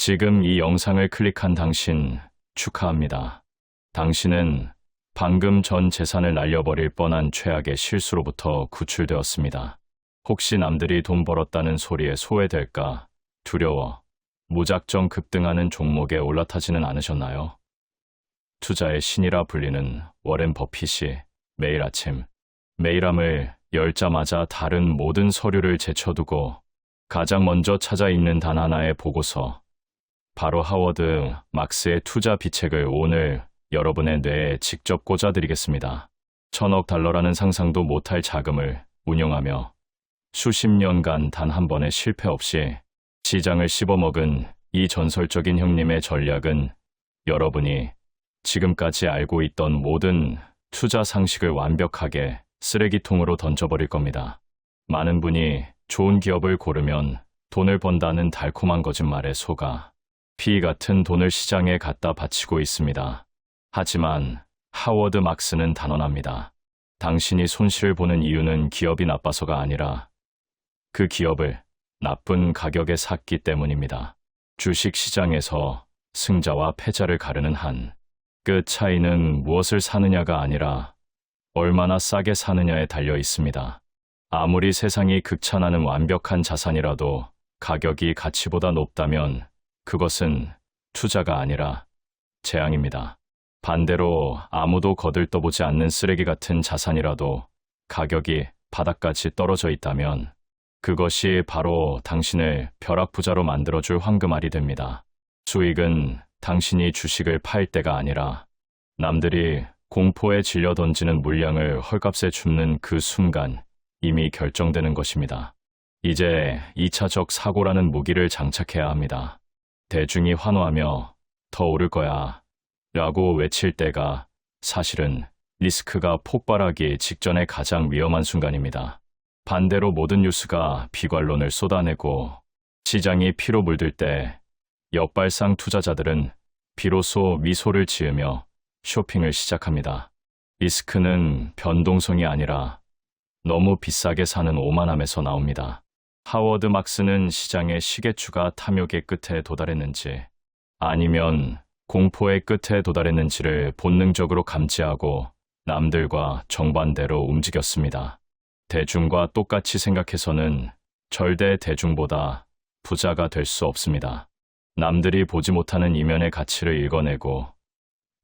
지금 이 영상을 클릭한 당신 축하합니다. 당신은 방금 전 재산을 날려버릴 뻔한 최악의 실수로부터 구출되었습니다. 혹시 남들이 돈 벌었다는 소리에 소외될까 두려워 무작정 급등하는 종목에 올라타지는 않으셨나요? 투자의 신이라 불리는 워렌 버핏이 매일 아침 메일함을 열자마자 다른 모든 서류를 제쳐두고 가장 먼저 찾아 읽는 단 하나의 보고서, 바로 하워드 막스의 투자 비책을 오늘 여러분의 뇌에 직접 꽂아드리겠습니다. 1,000억 달러라는 상상도 못할 자금을 운용하며 수십 년간 단 한 번의 실패 없이 시장을 씹어먹은 이 전설적인 형님의 전략은 여러분이 지금까지 알고 있던 모든 투자 상식을 완벽하게 쓰레기통으로 던져버릴 겁니다. 많은 분이 좋은 기업을 고르면 돈을 번다는 달콤한 거짓말에 속아 피 같은 돈을 시장에 갖다 바치고 있습니다. 하지만 하워드 막스는 단언합니다. 당신이 손실을 보는 이유는 기업이 나빠서가 아니라 그 기업을 나쁜 가격에 샀기 때문입니다. 주식 시장에서 승자와 패자를 가르는 한 끝 차이는 무엇을 사느냐가 아니라 얼마나 싸게 사느냐에 달려 있습니다. 아무리 세상이 극찬하는 완벽한 자산이라도 가격이 가치보다 높다면 그것은 투자가 아니라 재앙입니다. 반대로 아무도 거들떠보지 않는 쓰레기 같은 자산이라도 가격이 바닥까지 떨어져 있다면 그것이 바로 당신을 벼락부자로 만들어줄 황금알이 됩니다. 수익은 당신이 주식을 팔 때가 아니라 남들이 공포에 질려 던지는 물량을 헐값에 줍는 그 순간 이미 결정되는 것입니다. 이제 2차적 사고라는 무기를 장착해야 합니다. 대중이 환호하며 더 오를 거야 라고 외칠 때가 사실은 리스크가 폭발하기 직전의 가장 위험한 순간입니다. 반대로 모든 뉴스가 비관론을 쏟아내고 시장이 피로 물들 때 역발상 투자자들은 비로소 미소를 지으며 쇼핑을 시작합니다. 리스크는 변동성이 아니라 너무 비싸게 사는 오만함에서 나옵니다. 하워드 막스는 시장의 시계추가 탐욕의 끝에 도달했는지 아니면 공포의 끝에 도달했는지를 본능적으로 감지하고 남들과 정반대로 움직였습니다. 대중과 똑같이 생각해서는 절대 대중보다 부자가 될 수 없습니다. 남들이 보지 못하는 이면의 가치를 읽어내고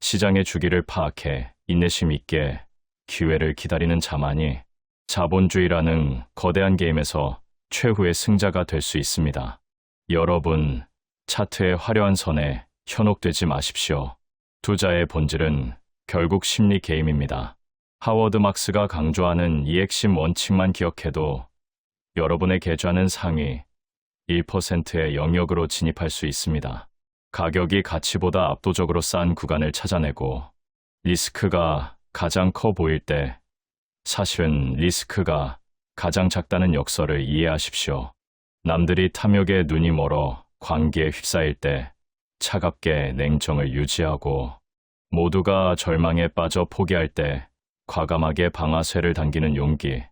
시장의 주기를 파악해 인내심 있게 기회를 기다리는 자만이 자본주의라는 거대한 게임에서 최후의 승자가 될 수 있습니다. 여러분, 차트의 화려한 선에 현혹되지 마십시오. 투자의 본질은 결국 심리 게임입니다. 하워드 막스가 강조하는 이 핵심 원칙만 기억해도 여러분의 계좌는 상위 1%의 영역으로 진입할 수 있습니다. 가격이 가치보다 압도적으로 싼 구간을 찾아내고 리스크가 가장 커 보일 때 사실은 리스크가 가장 작다는 역설을 이해하십시오. 남들이 탐욕에 눈이 멀어 광기에 휩싸일 때 차갑게 냉정을 유지하고 모두가 절망에 빠져 포기할 때 과감하게 방아쇠를 당기는 용기.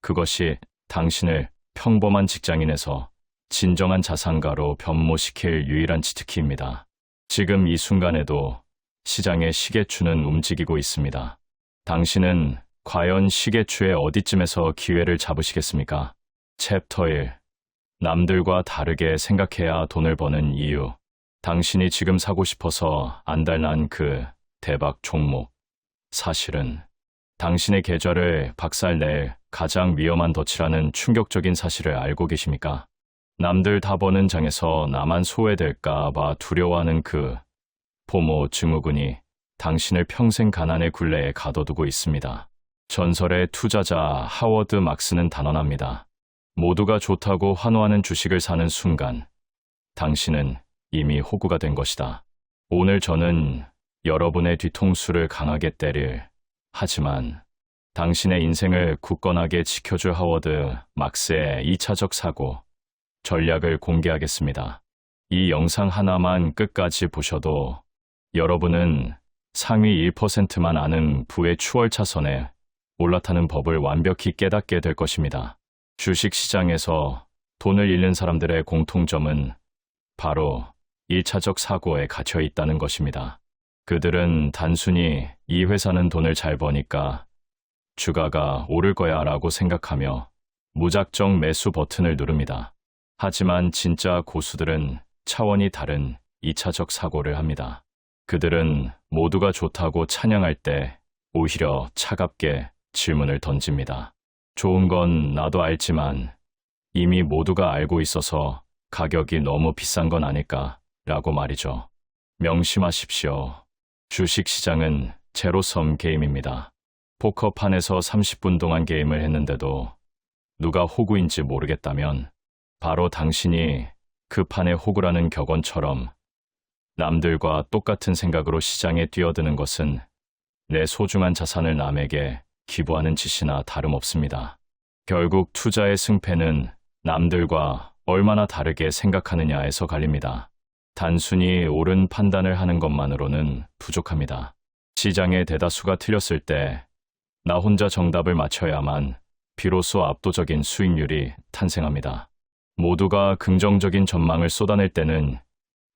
그것이 당신을 평범한 직장인에서 진정한 자산가로 변모시킬 유일한 치트키입니다. 지금 이 순간에도 시장의 시계추는 움직이고 있습니다. 당신은 과연 시계추의 어디쯤에서 기회를 잡으시겠습니까? 챕터 1. 남들과 다르게 생각해야 돈을 버는 이유. 당신이 지금 사고 싶어서 안달난 그 대박 종목. 사실은 당신의 계좌를 박살낼 가장 위험한 덫이라는 충격적인 사실을 알고 계십니까? 남들 다 버는 장에서 나만 소외될까 봐 두려워하는 그 포모 증후군이 당신을 평생 가난의 굴레에 가둬두고 있습니다. 전설의 투자자 하워드 막스는 단언합니다. 모두가 좋다고 환호하는 주식을 사는 순간 당신은 이미 호구가 된 것이다. 오늘 저는 여러분의 뒤통수를 강하게 때릴, 하지만 당신의 인생을 굳건하게 지켜줄 하워드 막스의 2차적 사고 전략을 공개하겠습니다. 이 영상 하나만 끝까지 보셔도 여러분은 상위 1%만 아는 부의 추월차선에 올라타는 법을 완벽히 깨닫게 될 것입니다. 주식시장에서 돈을 잃는 사람들의 공통점은 바로 1차적 사고에 갇혀 있다는 것입니다. 그들은 단순히 이 회사는 돈을 잘 버니까 주가가 오를 거야 라고 생각하며 무작정 매수 버튼을 누릅니다. 하지만 진짜 고수들은 차원이 다른 2차적 사고를 합니다. 그들은 모두가 좋다고 찬양할 때 오히려 차갑게 질문을 던집니다. 좋은 건 나도 알지만 이미 모두가 알고 있어서 가격이 너무 비싼 건 아닐까 라고 말이죠. 명심하십시오. 주식시장은 제로섬 게임입니다. 포커판에서 30분 동안 게임을 했는데도 누가 호구인지 모르겠다면 바로 당신이 그 판의 호구라는 격언처럼 남들과 똑같은 생각으로 시장에 뛰어드는 것은 내 소중한 자산을 남에게 기부하는 짓이나 다름없습니다. 결국 투자의 승패는 남들과 얼마나 다르게 생각하느냐에서 갈립니다. 단순히 옳은 판단을 하는 것만으로는 부족합니다. 시장의 대다수가 틀렸을 때 나 혼자 정답을 맞춰야만 비로소 압도적인 수익률이 탄생합니다. 모두가 긍정적인 전망을 쏟아낼 때는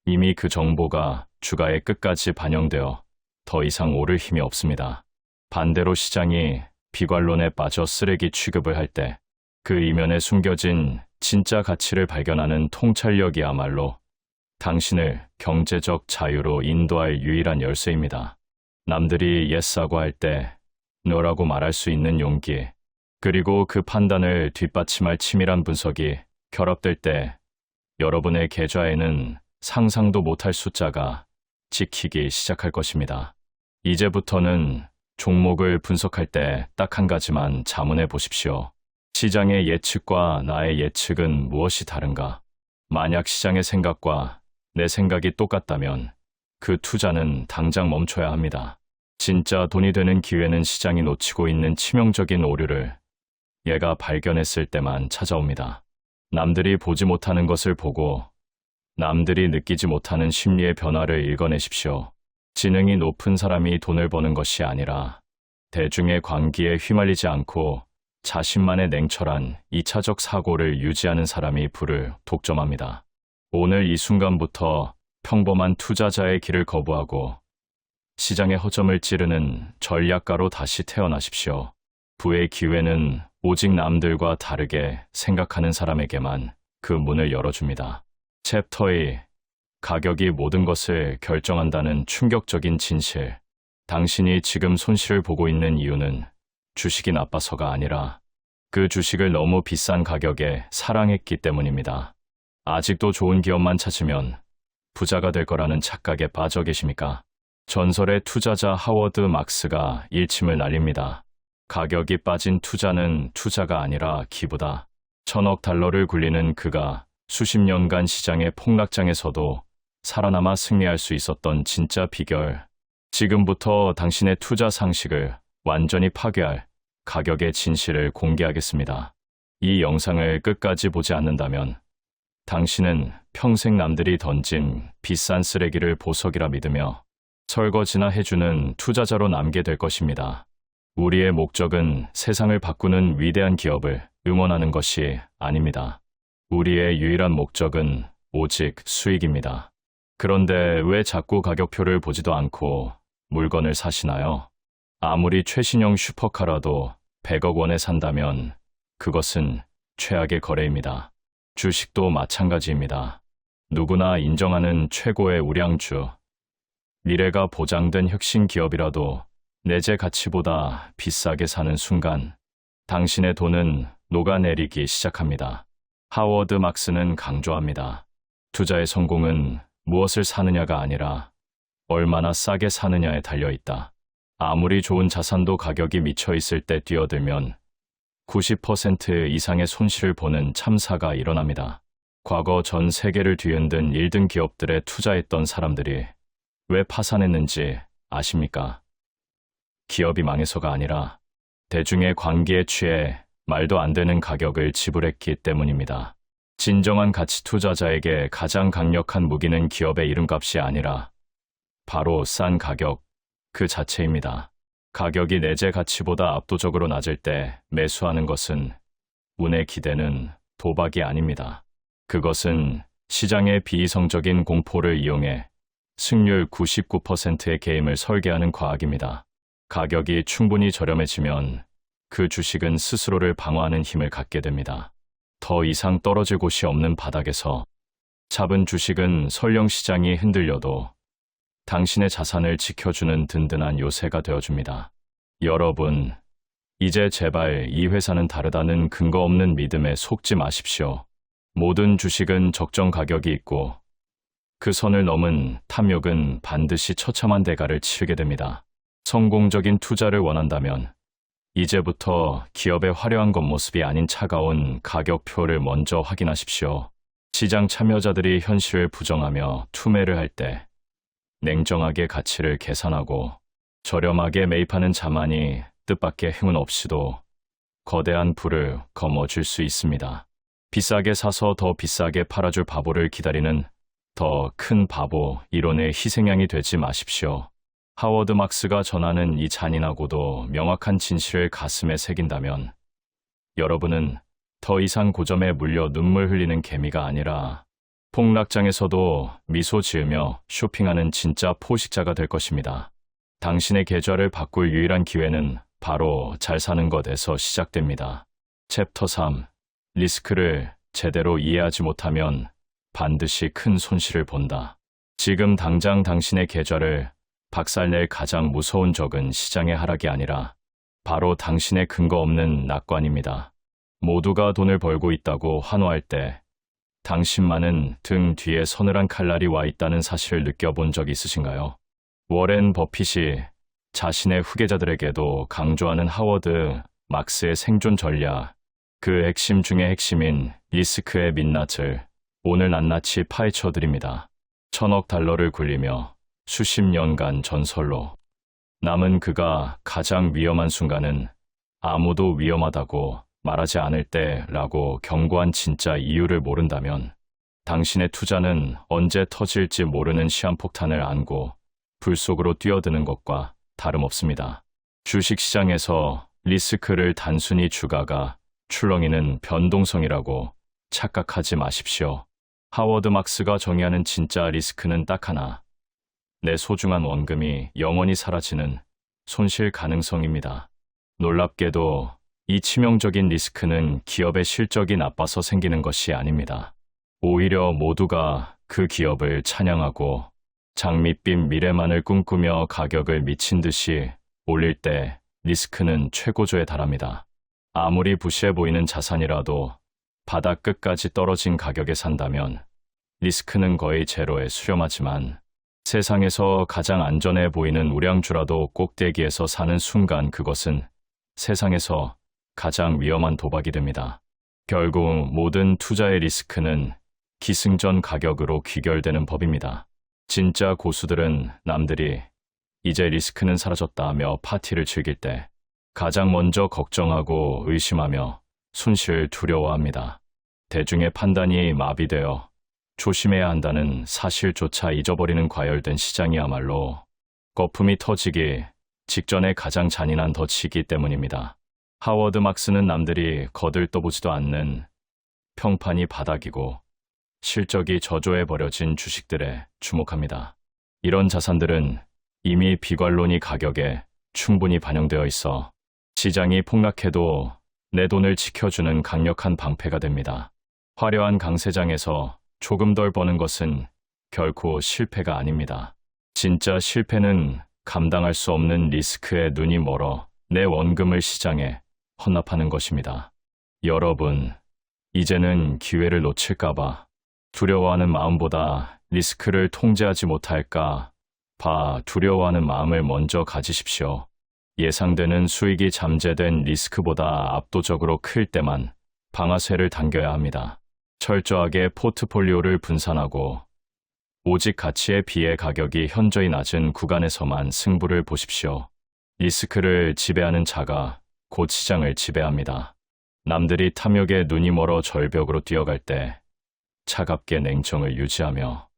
이미 그 정보가 주가에 끝까지 반영되어 더 이상 오를 힘이 없습니다. 반대로 시장이 비관론에 빠져 쓰레기 취급을 할 때 그 이면에 숨겨진 진짜 가치를 발견하는 통찰력이야말로 당신을 경제적 자유로 인도할 유일한 열쇠입니다. 남들이 예스라고 할 때 노라고 말할 수 있는 용기, 그리고 그 판단을 뒷받침할 치밀한 분석이 결합될 때 여러분의 계좌에는 상상도 못할 숫자가 찍히기 시작할 것입니다. 이제부터는 종목을 분석할 때 딱 한 가지만 자문해 보십시오. 시장의 예측과 나의 예측은 무엇이 다른가? 만약 시장의 생각과 내 생각이 똑같다면 그 투자는 당장 멈춰야 합니다. 진짜 돈이 되는 기회는 시장이 놓치고 있는 치명적인 오류를 얘가 발견했을 때만 찾아옵니다. 남들이 보지 못하는 것을 보고 남들이 느끼지 못하는 심리의 변화를 읽어내십시오. 지능이 높은 사람이 돈을 버는 것이 아니라 대중의 광기에 휘말리지 않고 자신만의 냉철한 2차적 사고를 유지하는 사람이 부를 독점합니다. 오늘 이 순간부터 평범한 투자자의 길을 거부하고 시장의 허점을 찌르는 전략가로 다시 태어나십시오. 부의 기회는 오직 남들과 다르게 생각하는 사람에게만 그 문을 열어줍니다. 챕터 2. 가격이 모든 것을 결정한다는 충격적인 진실. 당신이 지금 손실을 보고 있는 이유는 주식이 나빠서가 아니라 그 주식을 너무 비싼 가격에 사랑했기 때문입니다. 아직도 좋은 기업만 찾으면 부자가 될 거라는 착각에 빠져 계십니까? 전설의 투자자 하워드 막스가 일침을 날립니다. 가격이 빠진 투자는 투자가 아니라 기부다. 1,000억 달러를 굴리는 그가 수십 년간 시장의 폭락장에서도 살아남아 승리할 수 있었던 진짜 비결. 지금부터 당신의 투자 상식을 완전히 파괴할 가격의 진실을 공개하겠습니다. 이 영상을 끝까지 보지 않는다면 당신은 평생 남들이 던진 비싼 쓰레기를 보석이라 믿으며 설거지나 해주는 투자자로 남게 될 것입니다. 우리의 목적은 세상을 바꾸는 위대한 기업을 응원하는 것이 아닙니다. 우리의 유일한 목적은 오직 수익입니다. 그런데 왜 자꾸 가격표를 보지도 않고 물건을 사시나요? 아무리 최신형 슈퍼카라도 100억 원에 산다면 그것은 최악의 거래입니다. 주식도 마찬가지입니다. 누구나 인정하는 최고의 우량주, 미래가 보장된 혁신 기업이라도 내재 가치보다 비싸게 사는 순간 당신의 돈은 녹아내리기 시작합니다. 하워드 막스는 강조합니다. 투자의 성공은 무엇을 사느냐가 아니라 얼마나 싸게 사느냐에 달려있다. 아무리 좋은 자산도 가격이 미쳐 있을 때 뛰어들면 90% 이상의 손실을 보는 참사가 일어납니다. 과거 전 세계를 뒤흔든 1등 기업들에 투자했던 사람들이 왜 파산했는지 아십니까? 기업이 망해서가 아니라 대중의 광기에 취해 말도 안 되는 가격을 지불했기 때문입니다. 진정한 가치 투자자에게 가장 강력한 무기는 기업의 이름값이 아니라 바로 싼 가격 그 자체입니다. 가격이 내재 가치보다 압도적으로 낮을 때 매수하는 것은 운의 기대는 도박이 아닙니다. 그것은 시장의 비이성적인 공포를 이용해 승률 99%의 게임을 설계하는 과학입니다. 가격이 충분히 저렴해지면 그 주식은 스스로를 방어하는 힘을 갖게 됩니다. 더 이상 떨어질 곳이 없는 바닥에서 잡은 주식은 설령 시장이 흔들려도 당신의 자산을 지켜주는 든든한 요새가 되어줍니다. 여러분, 이제 제발 이 회사는 다르다는 근거 없는 믿음에 속지 마십시오. 모든 주식은 적정 가격이 있고 그 선을 넘은 탐욕은 반드시 처참한 대가를 치르게 됩니다. 성공적인 투자를 원한다면 이제부터 기업의 화려한 겉모습이 아닌 차가운 가격표를 먼저 확인하십시오. 시장 참여자들이 현실을 부정하며 투매를 할 때 냉정하게 가치를 계산하고 저렴하게 매입하는 자만이 뜻밖의 행운 없이도 거대한 부를 거머쥘 수 있습니다. 비싸게 사서 더 비싸게 팔아줄 바보를 기다리는 더 큰 바보 이론의 희생양이 되지 마십시오. 하워드 막스가 전하는 이 잔인하고도 명확한 진실을 가슴에 새긴다면 여러분은 더 이상 고점에 물려 눈물 흘리는 개미가 아니라 폭락장에서도 미소 지으며 쇼핑하는 진짜 포식자가 될 것입니다. 당신의 계좌를 바꿀 유일한 기회는 바로 잘 사는 것에서 시작됩니다. 챕터 3. 리스크를 제대로 이해하지 못하면 반드시 큰 손실을 본다. 지금 당장 당신의 계좌를 박살낼 가장 무서운 적은 시장의 하락이 아니라 바로 당신의 근거 없는 낙관입니다. 모두가 돈을 벌고 있다고 환호할 때 당신만은 등 뒤에 서늘한 칼날이 와 있다는 사실을 느껴본 적 있으신가요? 워렌 버핏이 자신의 후계자들에게도 강조하는 하워드 막스의 생존 전략, 그 핵심 중의 핵심인 리스크의 민낯을 오늘 낱낱이 파헤쳐 드립니다. 1,000억 달러를 굴리며 수십 년간 전설로 남은 그가 가장 위험한 순간은 아무도 위험하다고 말하지 않을 때라고 경고한 진짜 이유를 모른다면 당신의 투자는 언제 터질지 모르는 시한폭탄을 안고 불 속으로 뛰어드는 것과 다름없습니다. 주식시장에서 리스크를 단순히 주가가 출렁이는 변동성이라고 착각하지 마십시오. 하워드 막스가 정의하는 진짜 리스크는 딱 하나. 내 소중한 원금이 영원히 사라지는 손실 가능성입니다. 놀랍게도 이 치명적인 리스크는 기업의 실적이 나빠서 생기는 것이 아닙니다. 오히려 모두가 그 기업을 찬양하고 장밋빛 미래만을 꿈꾸며 가격을 미친 듯이 올릴 때 리스크는 최고조에 달합니다. 아무리 부실해 보이는 자산이라도 바닥 끝까지 떨어진 가격에 산다면 리스크는 거의 제로에 수렴하지만 세상에서 가장 안전해 보이는 우량주라도 꼭대기에서 사는 순간 그것은 세상에서 가장 위험한 도박이 됩니다. 결국 모든 투자의 리스크는 기승전 가격으로 귀결되는 법입니다. 진짜 고수들은 남들이 이제 리스크는 사라졌다며 파티를 즐길 때 가장 먼저 걱정하고 의심하며 손실을 두려워합니다. 대중의 판단이 마비되어 조심해야 한다는 사실조차 잊어버리는 과열된 시장이야말로 거품이 터지기 직전에 가장 잔인한 덫이기 때문입니다. 하워드 막스는 남들이 거들떠보지도 않는 평판이 바닥이고 실적이 저조해버려진 주식들에 주목합니다. 이런 자산들은 이미 비관론이 가격에 충분히 반영되어 있어 시장이 폭락해도 내 돈을 지켜주는 강력한 방패가 됩니다. 화려한 강세장에서 조금 덜 버는 것은 결코 실패가 아닙니다. 진짜 실패는 감당할 수 없는 리스크에 눈이 멀어 내 원금을 시장에 헌납하는 것입니다. 여러분, 이제는 기회를 놓칠까봐 두려워하는 마음보다 리스크를 통제하지 못할까 봐 두려워하는 마음을 먼저 가지십시오. 예상되는 수익이 잠재된 리스크보다 압도적으로 클 때만 방아쇠를 당겨야 합니다. 철저하게 포트폴리오를 분산하고 오직 가치에 비해 가격이 현저히 낮은 구간에서만 승부를 보십시오. 리스크를 지배하는 자가 곧 시장을 지배합니다. 남들이 탐욕에 눈이 멀어 절벽으로 뛰어갈 때 차갑게 냉정을 유지하며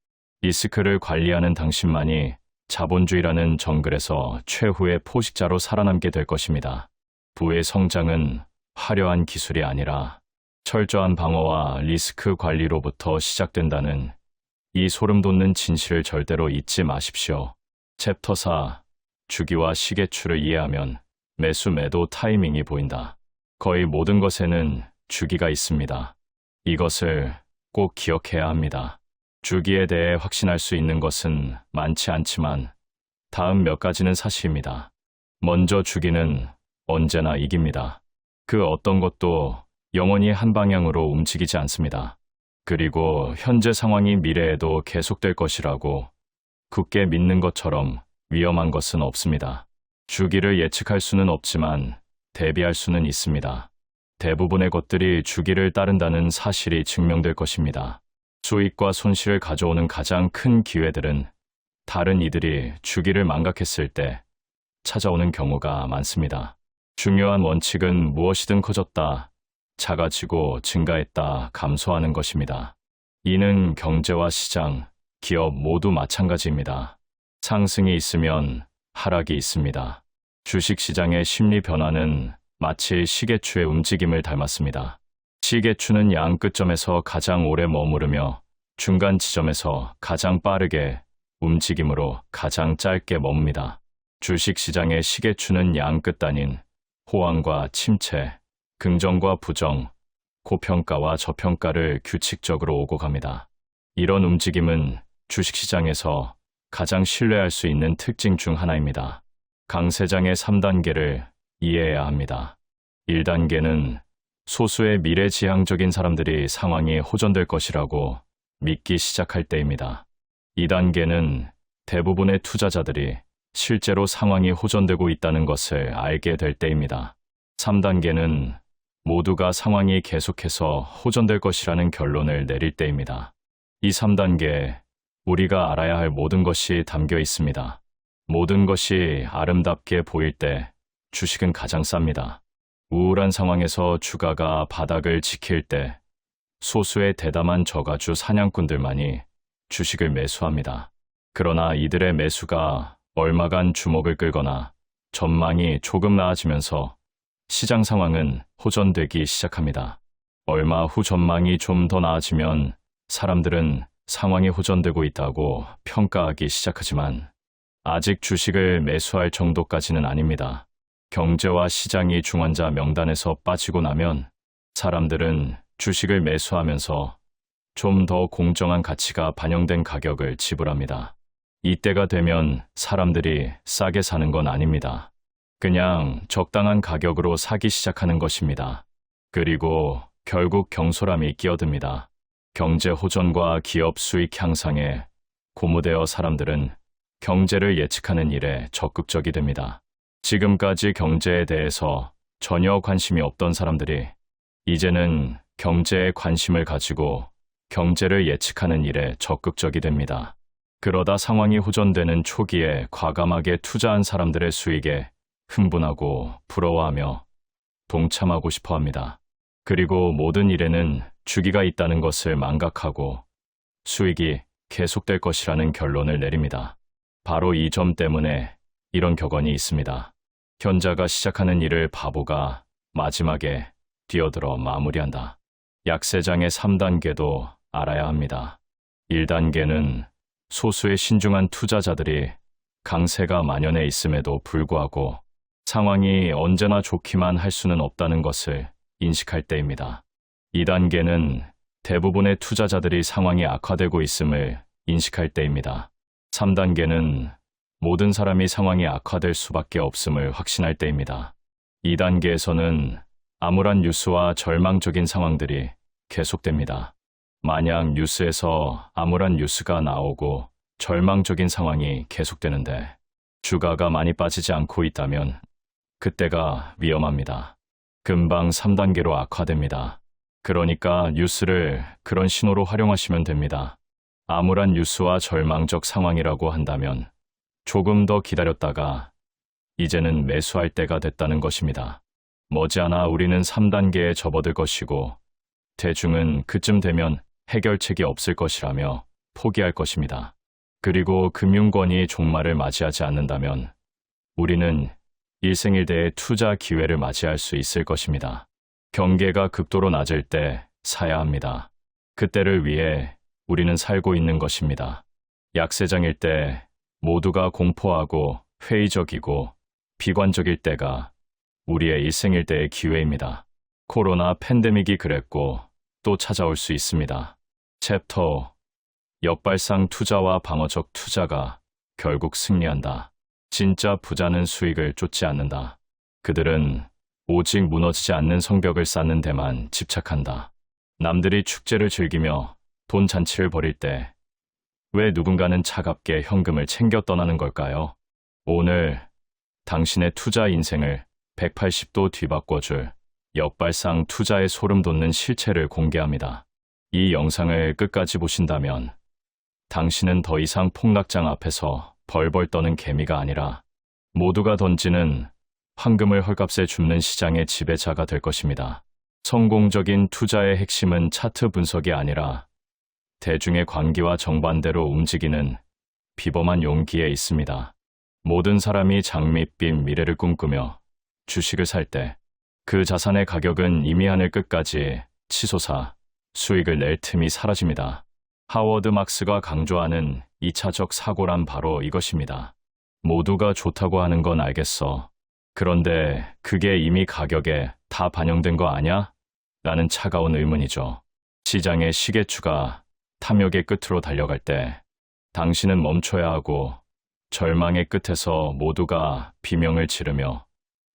리스크를 관리하는 당신만이 자본주의라는 정글에서 최후의 포식자로 살아남게 될 것입니다. 부의 성장은 화려한 기술이 아니라 철저한 방어와 리스크 관리로부터 시작된다는 이 소름 돋는 진실을 절대로 잊지 마십시오. 챕터 4. 주기와 시계추를 이해하면 매수 매도 타이밍이 보인다. 거의 모든 것에는 주기가 있습니다. 이것을 꼭 기억해야 합니다. 주기에 대해 확신할 수 있는 것은 많지 않지만 다음 몇 가지는 사실입니다. 먼저 주기는 언제나 이깁니다. 그 어떤 것도 영원히 한 방향으로 움직이지 않습니다. 그리고 현재 상황이 미래에도 계속될 것이라고 굳게 믿는 것처럼 위험한 것은 없습니다. 주기를 예측할 수는 없지만 대비할 수는 있습니다. 대부분의 것들이 주기를 따른다는 사실이 증명될 것입니다. 수익과 손실을 가져오는 가장 큰 기회들은 다른 이들이 주기를 망각했을 때 찾아오는 경우가 많습니다. 중요한 원칙은 무엇이든 커졌다, 작아지고 증가했다, 감소하는 것입니다. 이는 경제와 시장, 기업 모두 마찬가지입니다. 상승이 있으면 하락이 있습니다. 주식시장의 심리 변화는 마치 시계추의 움직임을 닮았습니다. 시계추는 양 끝점에서 가장 오래 머무르며 중간 지점에서 가장 빠르게 움직임으로 가장 짧게 멈습니다. 주식시장의 시계추는 양 끝 단인 호황과 침체, 긍정과 부정, 고평가와 저평가를 규칙적으로 오고 갑니다. 이런 움직임은 주식시장에서 가장 신뢰할 수 있는 특징 중 하나입니다. 강세장의 3단계를 이해해야 합니다. 1단계는 소수의 미래지향적인 사람들이 상황이 호전될 것이라고 믿기 시작할 때입니다. 2단계는 대부분의 투자자들이 실제로 상황이 호전되고 있다는 것을 알게 될 때입니다. 3단계는 모두가 상황이 계속해서 호전될 것이라는 결론을 내릴 때입니다. 이 3단계에 우리가 알아야 할 모든 것이 담겨 있습니다. 모든 것이 아름답게 보일 때 주식은 가장 쌉니다. 우울한 상황에서 주가가 바닥을 지킬 때 소수의 대담한 저가주 사냥꾼들만이 주식을 매수합니다. 그러나 이들의 매수가 얼마간 주목을 끌거나 전망이 조금 나아지면서 시장 상황은 호전되기 시작합니다. 얼마 후 전망이 좀 더 나아지면 사람들은 상황이 호전되고 있다고 평가하기 시작하지만 아직 주식을 매수할 정도까지는 아닙니다. 경제와 시장이 중환자 명단에서 빠지고 나면 사람들은 주식을 매수하면서 좀 더 공정한 가치가 반영된 가격을 지불합니다. 이때가 되면 사람들이 싸게 사는 건 아닙니다. 그냥 적당한 가격으로 사기 시작하는 것입니다. 그리고 결국 경솔함이 끼어듭니다. 경제 호전과 기업 수익 향상에 고무되어 사람들은 경제를 예측하는 일에 적극적이 됩니다. 지금까지 경제에 대해서 전혀 관심이 없던 사람들이 이제는 경제에 관심을 가지고 경제를 예측하는 일에 적극적이 됩니다. 그러다 상황이 호전되는 초기에 과감하게 투자한 사람들의 수익에 흥분하고 부러워하며 동참하고 싶어 합니다. 그리고 모든 일에는 주기가 있다는 것을 망각하고 수익이 계속될 것이라는 결론을 내립니다. 바로 이 점 때문에 이런 격언이 있습니다. 현자가 시작하는 일을 바보가 마지막에 뛰어들어 마무리한다. 약세장의 3단계도 알아야 합니다. 1단계는 소수의 신중한 투자자들이 강세가 만연해 있음에도 불구하고 상황이 언제나 좋기만 할 수는 없다는 것을 인식할 때입니다. 2단계는 대부분의 투자자들이 상황이 악화되고 있음을 인식할 때입니다. 3단계는 모든 사람이 상황이 악화될 수밖에 없음을 확신할 때입니다. 2단계에서는 암울한 뉴스와 절망적인 상황들이 계속됩니다. 만약 뉴스에서 암울한 뉴스가 나오고 절망적인 상황이 계속되는데 주가가 많이 빠지지 않고 있다면 그때가 위험합니다. 금방 3단계로 악화됩니다. 그러니까 뉴스를 그런 신호로 활용하시면 됩니다. 암울한 뉴스와 절망적 상황이라고 한다면 조금 더 기다렸다가 이제는 매수할 때가 됐다는 것입니다. 머지않아 우리는 3단계에 접어들 것이고 대중은 그쯤 되면 해결책이 없을 것이라며 포기할 것입니다. 그리고 금융권이 종말을 맞이하지 않는다면 우리는 일생일대의 투자 기회를 맞이할 수 있을 것입니다. 경계가 극도로 낮을 때 사야 합니다. 그때를 위해 우리는 살고 있는 것입니다. 약세장일 때 모두가 공포하고 회의적이고 비관적일 때가 우리의 일생일 때의 기회입니다. 코로나 팬데믹이 그랬고 또 찾아올 수 있습니다. 챕터 역발상 투자와 방어적 투자가 결국 승리한다. 진짜 부자는 수익을 쫓지 않는다. 그들은 오직 무너지지 않는 성벽을 쌓는 데만 집착한다. 남들이 축제를 즐기며 돈 잔치를 벌일 때 왜 누군가는 차갑게 현금을 챙겨 떠나는 걸까요? 오늘 당신의 투자 인생을 180도 뒤바꿔줄 역발상 투자의 소름 돋는 실체를 공개합니다. 이 영상을 끝까지 보신다면 당신은 더 이상 폭락장 앞에서 벌벌 떠는 개미가 아니라 모두가 던지는 황금을 헐값에 줍는 시장의 지배자가 될 것입니다. 성공적인 투자의 핵심은 차트 분석이 아니라 대중의 관계와 정반대로 움직이는 비범한 용기에 있습니다. 모든 사람이 장밋빛 미래를 꿈꾸며 주식을 살 때 그 자산의 가격은 이미 하늘 끝까지 치솟아 수익을 낼 틈이 사라집니다. 하워드 막스가 강조하는 2차적 사고란 바로 이것입니다. 모두가 좋다고 하는 건 알겠어. 그런데 그게 이미 가격에 다 반영된 거 아냐? 라는 차가운 의문이죠. 시장의 시계추가 탐욕의 끝으로 달려갈 때 당신은 멈춰야 하고 절망의 끝에서 모두가 비명을 지르며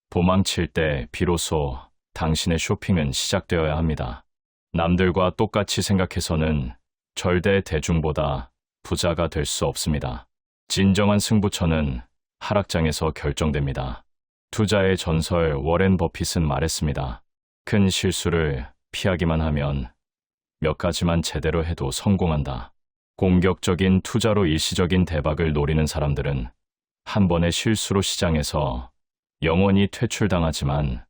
도망칠 때 비로소 당신의 쇼핑은 시작되어야 합니다. 남들과 똑같이 생각해서는 절대 대중보다 부자가 될 수 없습니다. 진정한 승부처는 하락장에서 결정됩니다. 투자의 전설 워렌 버핏은 말했습니다. 큰 실수를 피하기만 하면 몇 가지만 제대로 해도 성공한다. 공격적인 투자로 일시적인 대박을 노리는 사람들은 한 번의 실수로 시장에서 영원히 퇴출당하지만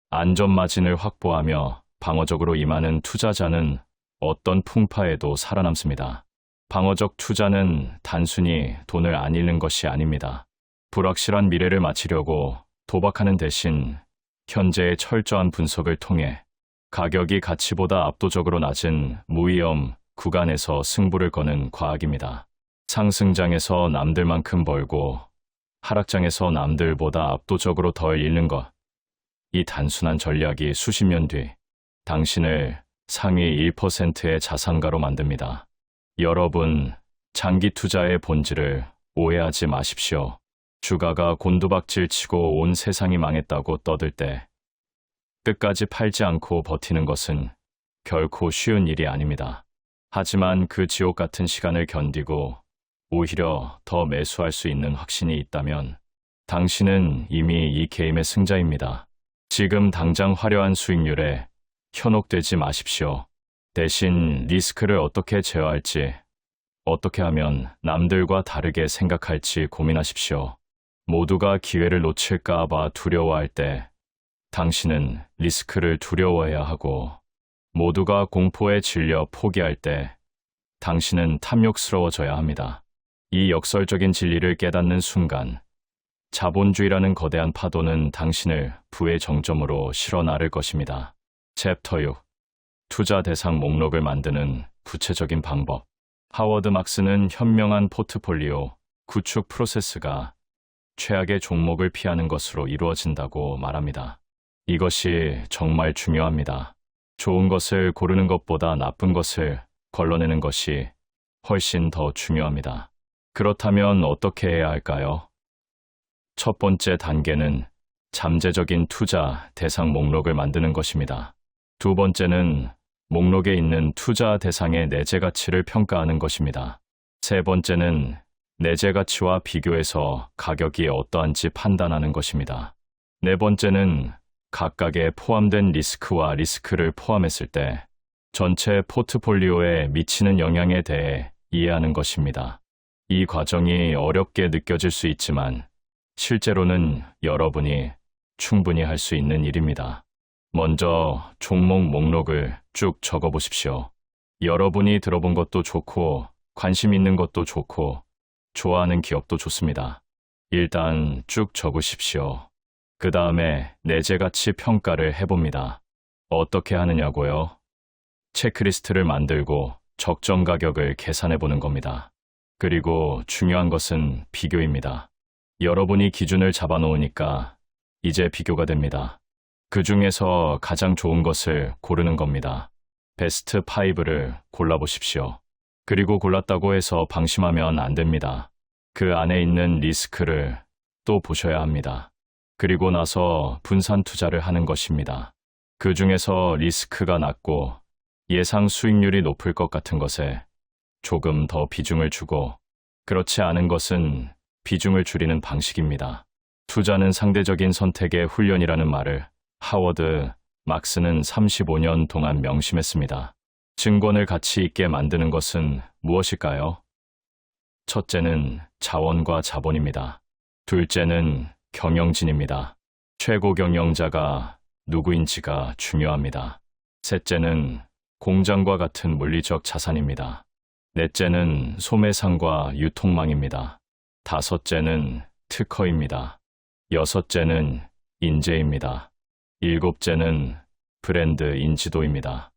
안전마진을 확보하며 방어적으로 임하는 투자자는 어떤 풍파에도 살아남습니다. 방어적 투자는 단순히 돈을 안 잃는 것이 아닙니다. 불확실한 미래를 맞추려고 도박하는 대신 현재의 철저한 분석을 통해 가격이 가치보다 압도적으로 낮은 무위험 구간에서 승부를 거는 과학입니다. 상승장에서 남들만큼 벌고 하락장에서 남들보다 압도적으로 덜 잃는 것. 이 단순한 전략이 수십 년 뒤 당신을 상위 1%의 자산가로 만듭니다. 여러분, 장기 투자의 본질을 오해하지 마십시오. 주가가 곤두박질 치고 온 세상이 망했다고 떠들 때 끝까지 팔지 않고 버티는 것은 결코 쉬운 일이 아닙니다. 하지만 그 지옥 같은 시간을 견디고 오히려 더 매수할 수 있는 확신이 있다면 당신은 이미 이 게임의 승자입니다. 지금 당장 화려한 수익률에 현혹되지 마십시오. 대신 리스크를 어떻게 제어할지, 어떻게 하면 남들과 다르게 생각할지 고민하십시오. 모두가 기회를 놓칠까 봐 두려워할 때 당신은 리스크를 두려워해야 하고 모두가 공포에 질려 포기할 때 당신은 탐욕스러워져야 합니다. 이 역설적인 진리를 깨닫는 순간 자본주의라는 거대한 파도는 당신을 부의 정점으로 실어 나를 것입니다. 챕터 6. 투자 대상 목록을 만드는 구체적인 방법. 하워드 막스는 현명한 포트폴리오 구축 프로세스가 최악의 종목을 피하는 것으로 이루어진다고 말합니다. 이것이 정말 중요합니다. 좋은 것을 고르는 것보다 나쁜 것을 걸러내는 것이 훨씬 더 중요합니다. 그렇다면 어떻게 해야 할까요? 첫 번째 단계는 잠재적인 투자 대상 목록을 만드는 것입니다. 두 번째는 목록에 있는 투자 대상의 내재 가치를 평가하는 것입니다. 세 번째는 내재 가치와 비교해서 가격이 어떠한지 판단하는 것입니다. 네 번째는 각각에 포함된 리스크와 리스크를 포함했을 때 전체 포트폴리오에 미치는 영향에 대해 이해하는 것입니다. 이 과정이 어렵게 느껴질 수 있지만 실제로는 여러분이 충분히 할 수 있는 일입니다. 먼저 종목 목록을 쭉 적어보십시오. 여러분이 들어본 것도 좋고 관심 있는 것도 좋고 좋아하는 기업도 좋습니다. 일단 쭉 적으십시오. 그 다음에 내재 가치 평가를 해봅니다. 어떻게 하느냐고요? 체크리스트를 만들고 적정 가격을 계산해 보는 겁니다. 그리고 중요한 것은 비교입니다. 여러분이 기준을 잡아놓으니까 이제 비교가 됩니다. 그 중에서 가장 좋은 것을 고르는 겁니다. 베스트 5를 골라보십시오. 그리고 골랐다고 해서 방심하면 안 됩니다. 그 안에 있는 리스크를 또 보셔야 합니다. 그리고 나서 분산 투자를 하는 것입니다. 그 중에서 리스크가 낮고 예상 수익률이 높을 것 같은 것에 조금 더 비중을 주고, 그렇지 않은 것은 비중을 줄이는 방식입니다. 투자는 상대적인 선택의 훈련이라는 말을 하워드 막스는 35년 동안 명심했습니다. 증권을 가치 있게 만드는 것은 무엇일까요? 첫째는 자원과 자본입니다. 둘째는 경영진입니다. 최고 경영자가 누구인지가 중요합니다. 셋째는 공장과 같은 물리적 자산입니다. 넷째는 소매상과 유통망입니다. 다섯째는 특허입니다. 여섯째는 인재입니다. 일곱째는 브랜드 인지도입니다.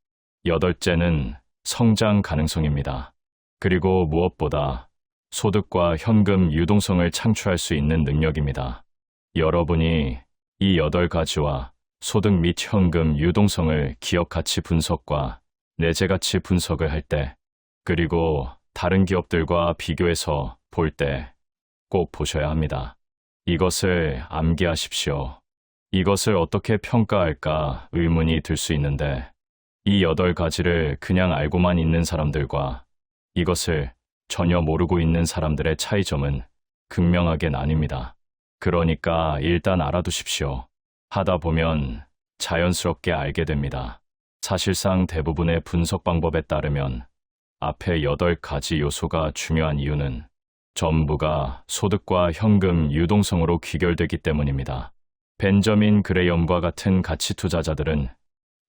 여덟째는 성장 가능성입니다. 그리고 무엇보다 소득과 현금 유동성을 창출할 수 있는 능력입니다. 여러분이 이 8가지와 소득 및 현금 유동성을 기업 가치 분석과 내재 가치 분석을 할 때, 그리고 다른 기업들과 비교해서 볼 때 꼭 보셔야 합니다. 이것을 암기하십시오. 이것을 어떻게 평가할까 의문이 들 수 있는데, 이 8가지를 그냥 알고만 있는 사람들과 이것을 전혀 모르고 있는 사람들의 차이점은 극명하게 나뉩니다. 그러니까 일단 알아두십시오. 하다 보면 자연스럽게 알게 됩니다. 사실상 대부분의 분석 방법에 따르면 앞에 8가지 요소가 중요한 이유는 전부가 소득과 현금 유동성으로 귀결되기 때문입니다. 벤저민 그레이엄과 같은 가치 투자자들은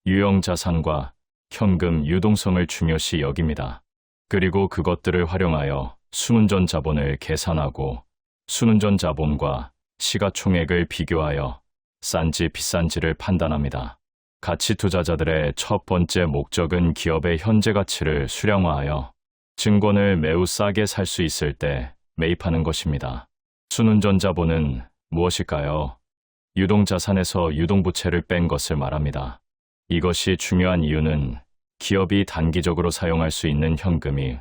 유형 자산과 현금 유동성을 중요시 여깁니다. 그리고 그것들을 활용하여 순운전 자본을 계산하고 순운전 자본과 시가총액을 비교하여 싼지 비싼지를 판단합니다. 가치 투자자들의 첫 번째 목적은 기업의 현재 가치를 수량화하여 증권을 매우 싸게 살 수 있을 때 매입하는 것입니다. 순운전 자본은 무엇일까요? 유동자산에서 유동부채를 뺀 것을 말합니다. 이것이 중요한 이유는 기업이 단기적으로 사용할 수 있는 현금이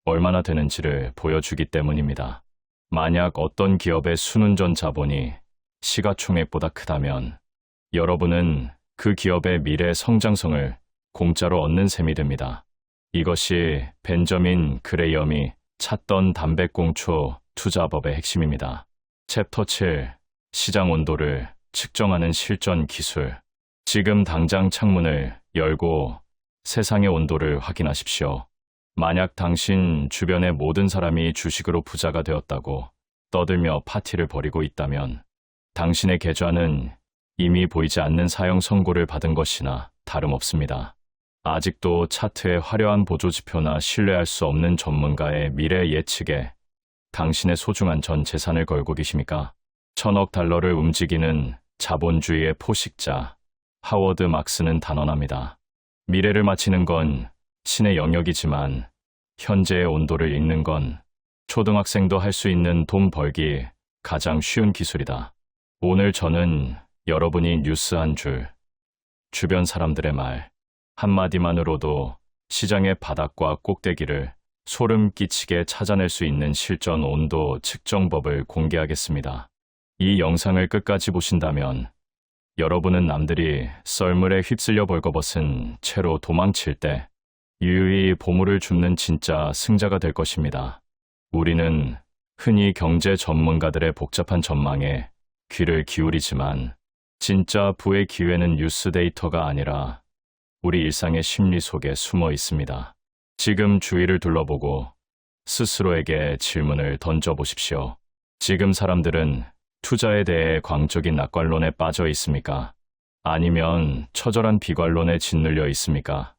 얼마나 되는지를 보여주기 때문입니다. 만약 어떤 기업의 순운전 자본이 시가총액보다 크다면 여러분은 그 기업의 미래 성장성을 공짜로 얻는 셈이 됩니다. 이것이 벤저민 그레이엄이 찾던 담배꽁초 투자법의 핵심입니다. 챕터 7. 시장 온도를 측정하는 실전 기술. 지금 당장 창문을 열고 세상의 온도를 확인하십시오. 만약 당신 주변의 모든 사람이 주식으로 부자가 되었다고 떠들며 파티를 벌이고 있다면 당신의 계좌는 이미 보이지 않는 사형 선고를 받은 것이나 다름없습니다. 아직도 차트의 화려한 보조지표나 신뢰할 수 없는 전문가의 미래 예측에 당신의 소중한 전 재산을 걸고 계십니까? 1000억 달러를 움직이는 자본주의의 포식자 하워드 막스는 단언합니다. 미래를 맞히는 건 신의 영역이지만 현재의 온도를 읽는 건 초등학생도 할 수 있는 돈 벌기 가장 쉬운 기술이다. 오늘 저는 여러분이 뉴스 한 줄, 주변 사람들의 말 한마디만으로도 시장의 바닥과 꼭대기를 소름 끼치게 찾아낼 수 있는 실전 온도 측정법을 공개하겠습니다. 이 영상을 끝까지 보신다면 여러분은 남들이 썰물에 휩쓸려 벌거벗은 채로 도망칠 때 유유히 보물을 줍는 진짜 승자가 될 것입니다. 우리는 흔히 경제 전문가들의 복잡한 전망에 귀를 기울이지만 진짜 부의 기회는 뉴스 데이터가 아니라 우리 일상의 심리 속에 숨어 있습니다. 지금 주위를 둘러보고 스스로에게 질문을 던져보십시오. 지금 사람들은 투자에 대해 광적인 낙관론에 빠져 있습니까? 아니면 처절한 비관론에 짓눌려 있습니까?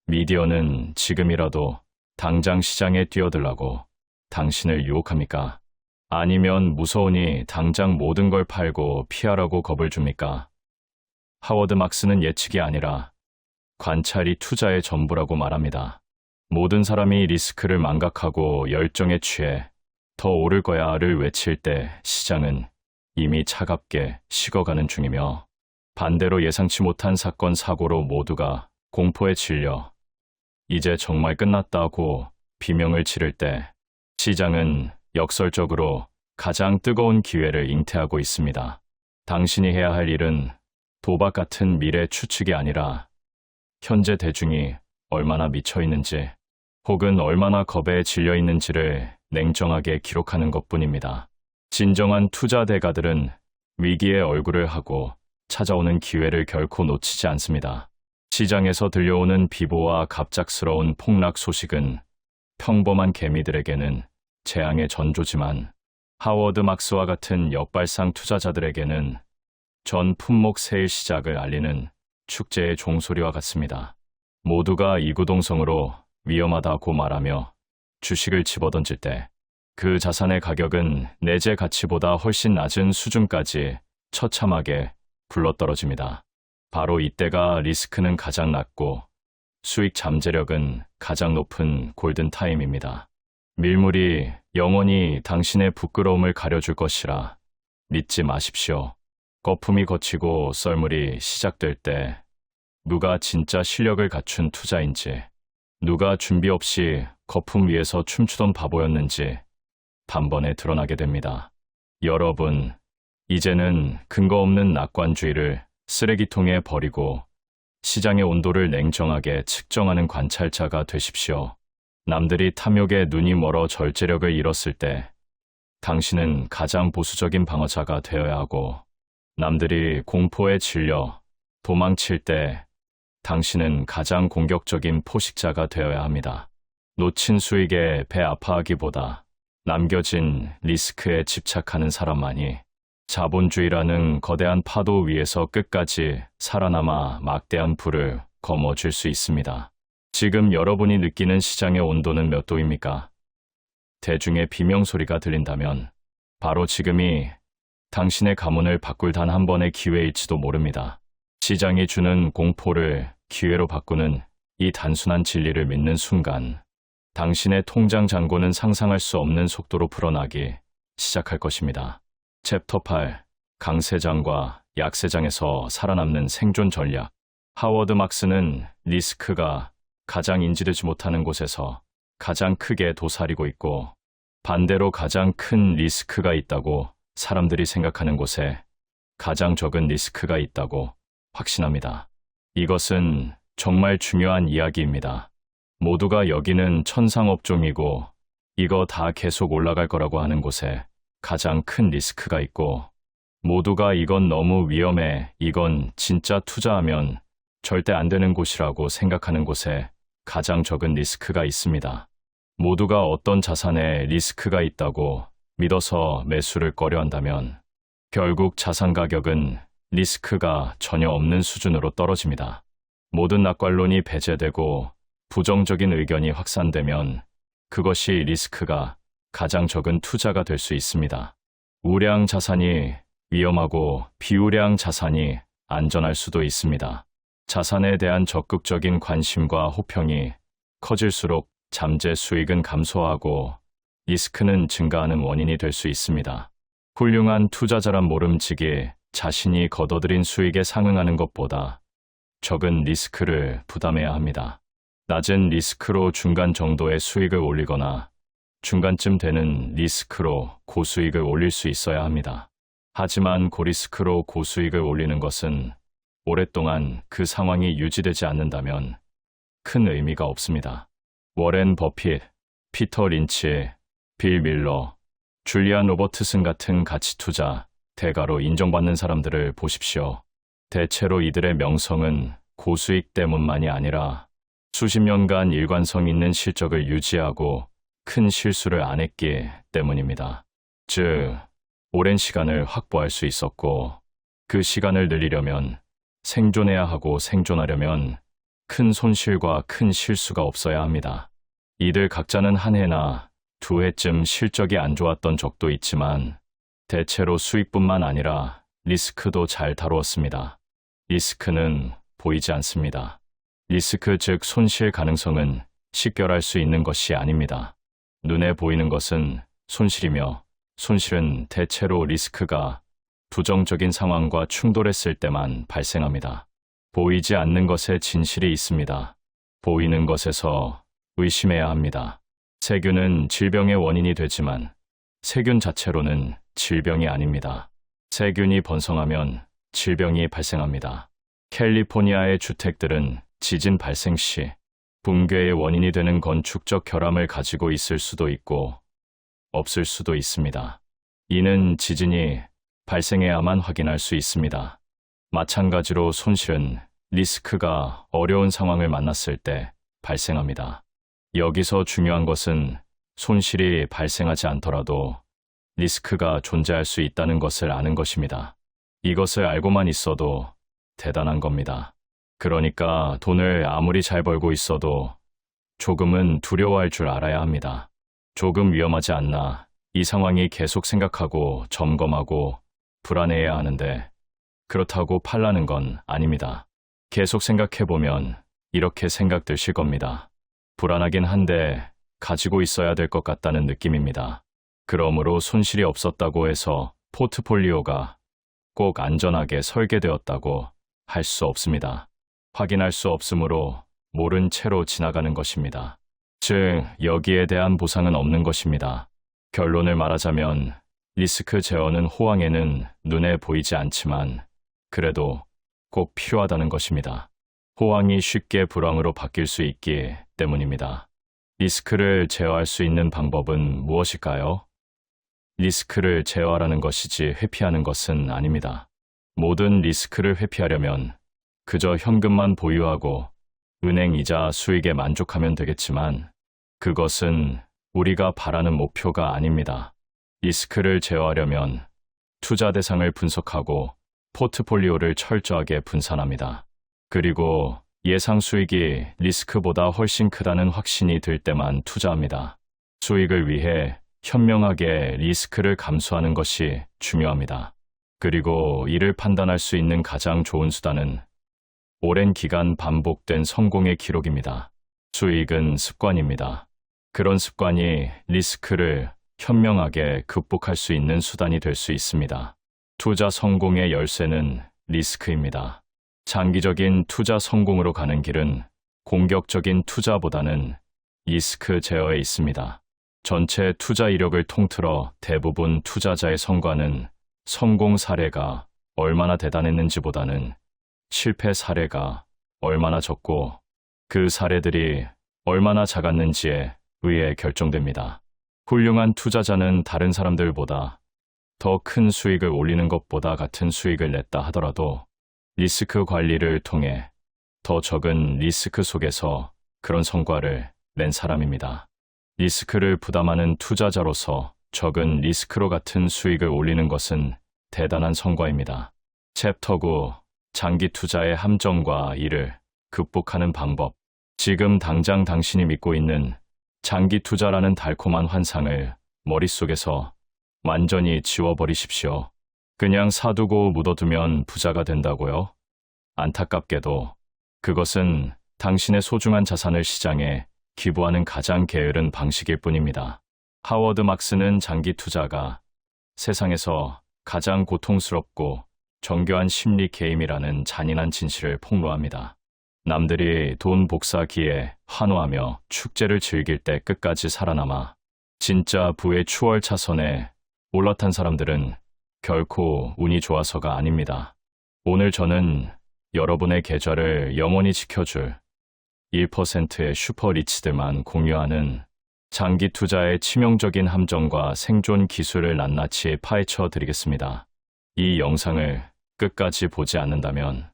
미디어는 지금이라도 당장 시장에 뛰어들라고 당신을 유혹합니까? 아니면 무서우니 당장 모든 걸 팔고 피하라고 겁을 줍니까? 하워드 막스는 예측이 아니라 관찰이 투자의 전부라고 말합니다. 모든 사람이 리스크를 망각하고 열정에 취해 더 오를 거야를 외칠 때 시장은 이미 차갑게 식어가는 중이며, 반대로 예상치 못한 사건 사고로 모두가 공포에 질려 이제 정말 끝났다고 비명을 지를 때 시장은 역설적으로 가장 뜨거운 기회를 잉태하고 있습니다. 당신이 해야 할 일은 도박 같은 미래 추측이 아니라 현재 대중이 얼마나 미쳐 있는지 혹은 얼마나 겁에 질려 있는지를 냉정하게 기록하는 것뿐입니다. 진정한 투자 대가들은 위기에 얼굴을 하고 찾아오는 기회를 결코 놓치지 않습니다. 시장에서 들려오는 비보와 갑작스러운 폭락 소식은 평범한 개미들에게는 재앙의 전조지만, 하워드 막스와 같은 역발상 투자자들에게는 전 품목 세일 시작을 알리는 축제의 종소리와 같습니다. 모두가 이구동성으로 위험하다고 말하며 주식을 집어던질 때 그 자산의 가격은 내재 가치보다 훨씬 낮은 수준까지 처참하게 굴러떨어집니다. 바로 이때가 리스크는 가장 낮고 수익 잠재력은 가장 높은 골든타임입니다. 밀물이 영원히 당신의 부끄러움을 가려줄 것이라 믿지 마십시오. 거품이 거치고 썰물이 시작될 때 누가 진짜 실력을 갖춘 투자인지, 누가 준비 없이 거품 위에서 춤추던 바보였는지 단번에 드러나게 됩니다. 여러분, 이제는 근거 없는 낙관주의를 쓰레기통에 버리고 시장의 온도를 냉정하게 측정하는 관찰자가 되십시오. 남들이 탐욕에 눈이 멀어 절제력을 잃었을 때 당신은 가장 보수적인 방어자가 되어야 하고, 남들이 공포에 질려 도망칠 때 당신은 가장 공격적인 포식자가 되어야 합니다. 놓친 수익에 배 아파하기보다 남겨진 리스크에 집착하는 사람만이 자본주의라는 거대한 파도 위에서 끝까지 살아남아 막대한 불을 거머쥘 수 있습니다. 지금 여러분이 느끼는 시장의 온도는 몇 도입니까? 대중의 비명소리가 들린다면 바로 지금이 당신의 가문을 바꿀 단 한 번의 기회일지도 모릅니다. 시장이 주는 공포를 기회로 바꾸는 이 단순한 진리를 믿는 순간 당신의 통장 잔고는 상상할 수 없는 속도로 불어나기 시작할 것입니다. 챕터 8. 강세장과 약세장에서 살아남는 생존 전략. 하워드 막스는 리스크가 가장 인지되지 못하는 곳에서 가장 크게 도사리고 있고, 반대로 가장 큰 리스크가 있다고 사람들이 생각하는 곳에 가장 적은 리스크가 있다고 확신합니다. 이것은 정말 중요한 이야기입니다. 모두가 여기는 천상업종이고 이거 다 계속 올라갈 거라고 하는 곳에 가장 큰 리스크가 있고, 모두가 이건 너무 위험해, 이건 진짜 투자하면 절대 안 되는 곳이라고 생각하는 곳에 가장 적은 리스크가 있습니다. 모두가 어떤 자산에 리스크가 있다고 믿어서 매수를 꺼려한다면 결국 자산 가격은 리스크가 전혀 없는 수준으로 떨어집니다. 모든 낙관론이 배제되고 부정적인 의견이 확산되면 그것이 리스크가 가장 적은 투자가 될 수 있습니다. 우량 자산이 위험하고 비우량 자산이 안전할 수도 있습니다. 자산에 대한 적극적인 관심과 호평이 커질수록 잠재 수익은 감소하고 리스크는 증가하는 원인이 될 수 있습니다. 훌륭한 투자자란 모름지기 자신이 거둬들인 수익에 상응하는 것보다 적은 리스크를 부담해야 합니다. 낮은 리스크로 중간 정도의 수익을 올리거나 중간쯤 되는 리스크로 고수익을 올릴 수 있어야 합니다. 하지만 고리스크로 고수익을 올리는 것은 오랫동안 그 상황이 유지되지 않는다면 큰 의미가 없습니다. 워렌 버핏, 피터 린치, 빌 밀러, 줄리안 로버트슨 같은 가치투자 대가로 인정받는 사람들을 보십시오. 대체로 이들의 명성은 고수익 때문만이 아니라 수십 년간 일관성 있는 실적을 유지하고 큰 실수를 안 했기 때문입니다. 즉, 오랜 시간을 확보할 수 있었고, 그 시간을 늘리려면 생존해야 하고, 생존하려면 큰 손실과 큰 실수가 없어야 합니다. 이들 각자는 한 해나 두 해쯤 실적이 안 좋았던 적도 있지만 대체로 수익뿐만 아니라 리스크도 잘 다루었습니다. 리스크는 보이지 않습니다. 리스크 즉 손실 가능성은 식별할 수 있는 것이 아닙니다. 눈에 보이는 것은 손실이며 손실은 대체로 리스크가 부정적인 상황과 충돌했을 때만 발생합니다. 보이지 않는 것에 진실이 있습니다. 보이는 것에서 의심해야 합니다. 세균은 질병의 원인이 되지만 세균 자체로는 질병이 아닙니다. 세균이 번성하면 질병이 발생합니다. 캘리포니아의 주택들은 지진 발생 시 붕괴의 원인이 되는 건축적 결함을 가지고 있을 수도 있고 없을 수도 있습니다. 이는 지진이 발생해야만 확인할 수 있습니다. 마찬가지로 손실은 리스크가 어려운 상황을 만났을 때 발생합니다. 여기서 중요한 것은 손실이 발생하지 않더라도 리스크가 존재할 수 있다는 것을 아는 것입니다. 이것을 알고만 있어도 대단한 겁니다. 그러니까 돈을 아무리 잘 벌고 있어도 조금은 두려워할 줄 알아야 합니다. 조금 위험하지 않나 이 상황이 계속 생각하고 점검하고 불안해해야 하는데 그렇다고 팔라는 건 아닙니다. 계속 생각해보면 이렇게 생각드실 겁니다. 불안하긴 한데 가지고 있어야 될 것 같다는 느낌입니다. 그러므로 손실이 없었다고 해서 포트폴리오가 꼭 안전하게 설계되었다고 할 수 없습니다. 확인할 수 없으므로 모른 채로 지나가는 것입니다. 즉, 여기에 대한 보상은 없는 것입니다. 결론을 말하자면 리스크 제어는 호황에는 눈에 보이지 않지만 그래도 꼭 필요하다는 것입니다. 호황이 쉽게 불황으로 바뀔 수 있기 때문입니다. 리스크를 제어할 수 있는 방법은 무엇일까요? 리스크를 제어하라는 것이지 회피하는 것은 아닙니다. 모든 리스크를 회피하려면 그저 현금만 보유하고 은행 이자 수익에 만족하면 되겠지만 그것은 우리가 바라는 목표가 아닙니다. 리스크를 제어하려면 투자 대상을 분석하고 포트폴리오를 철저하게 분산합니다. 그리고 예상 수익이 리스크보다 훨씬 크다는 확신이 들 때만 투자합니다. 수익을 위해 현명하게 리스크를 감수하는 것이 중요합니다. 그리고 이를 판단할 수 있는 가장 좋은 수단은 오랜 기간 반복된 성공의 기록입니다. 수익은 습관입니다. 그런 습관이 리스크를 현명하게 극복할 수 있는 수단이 될 수 있습니다. 투자 성공의 열쇠는 리스크입니다. 장기적인 투자 성공으로 가는 길은 공격적인 투자보다는 리스크 제어에 있습니다. 전체 투자 이력을 통틀어 대부분 투자자의 성과는 성공 사례가 얼마나 대단했는지보다는 실패 사례가 얼마나 적고 그 사례들이 얼마나 작았는지에 의해 결정됩니다. 훌륭한 투자자는 다른 사람들보다 더 큰 수익을 올리는 것보다 같은 수익을 냈다 하더라도 리스크 관리를 통해 더 적은 리스크 속에서 그런 성과를 낸 사람입니다. 리스크를 부담하는 투자자로서 적은 리스크로 같은 수익을 올리는 것은 대단한 성과입니다. 챕터 9. 장기 투자의 함정과 이를 극복하는 방법. 지금 당장 당신이 믿고 있는 장기 투자라는 달콤한 환상을 머릿속에서 완전히 지워버리십시오. 그냥 사두고 묻어두면 부자가 된다고요? 안타깝게도 그것은 당신의 소중한 자산을 시장에 기부하는 가장 게으른 방식일 뿐입니다. 하워드 막스는 장기 투자가 세상에서 가장 고통스럽고 정교한 심리 게임이라는 잔인한 진실을 폭로합니다. 남들이 돈 복사기에 환호하며 축제를 즐길 때 끝까지 살아남아 진짜 부의 추월차선에 올라탄 사람들은 결코 운이 좋아서가 아닙니다. 오늘 저는 여러분의 계좌를 영원히 지켜줄 1%의 슈퍼리치들만 공유하는 장기 투자의 치명적인 함정과 생존 기술을 낱낱이 파헤쳐 드리겠습니다. 이 영상을 끝까지 보지 않는다면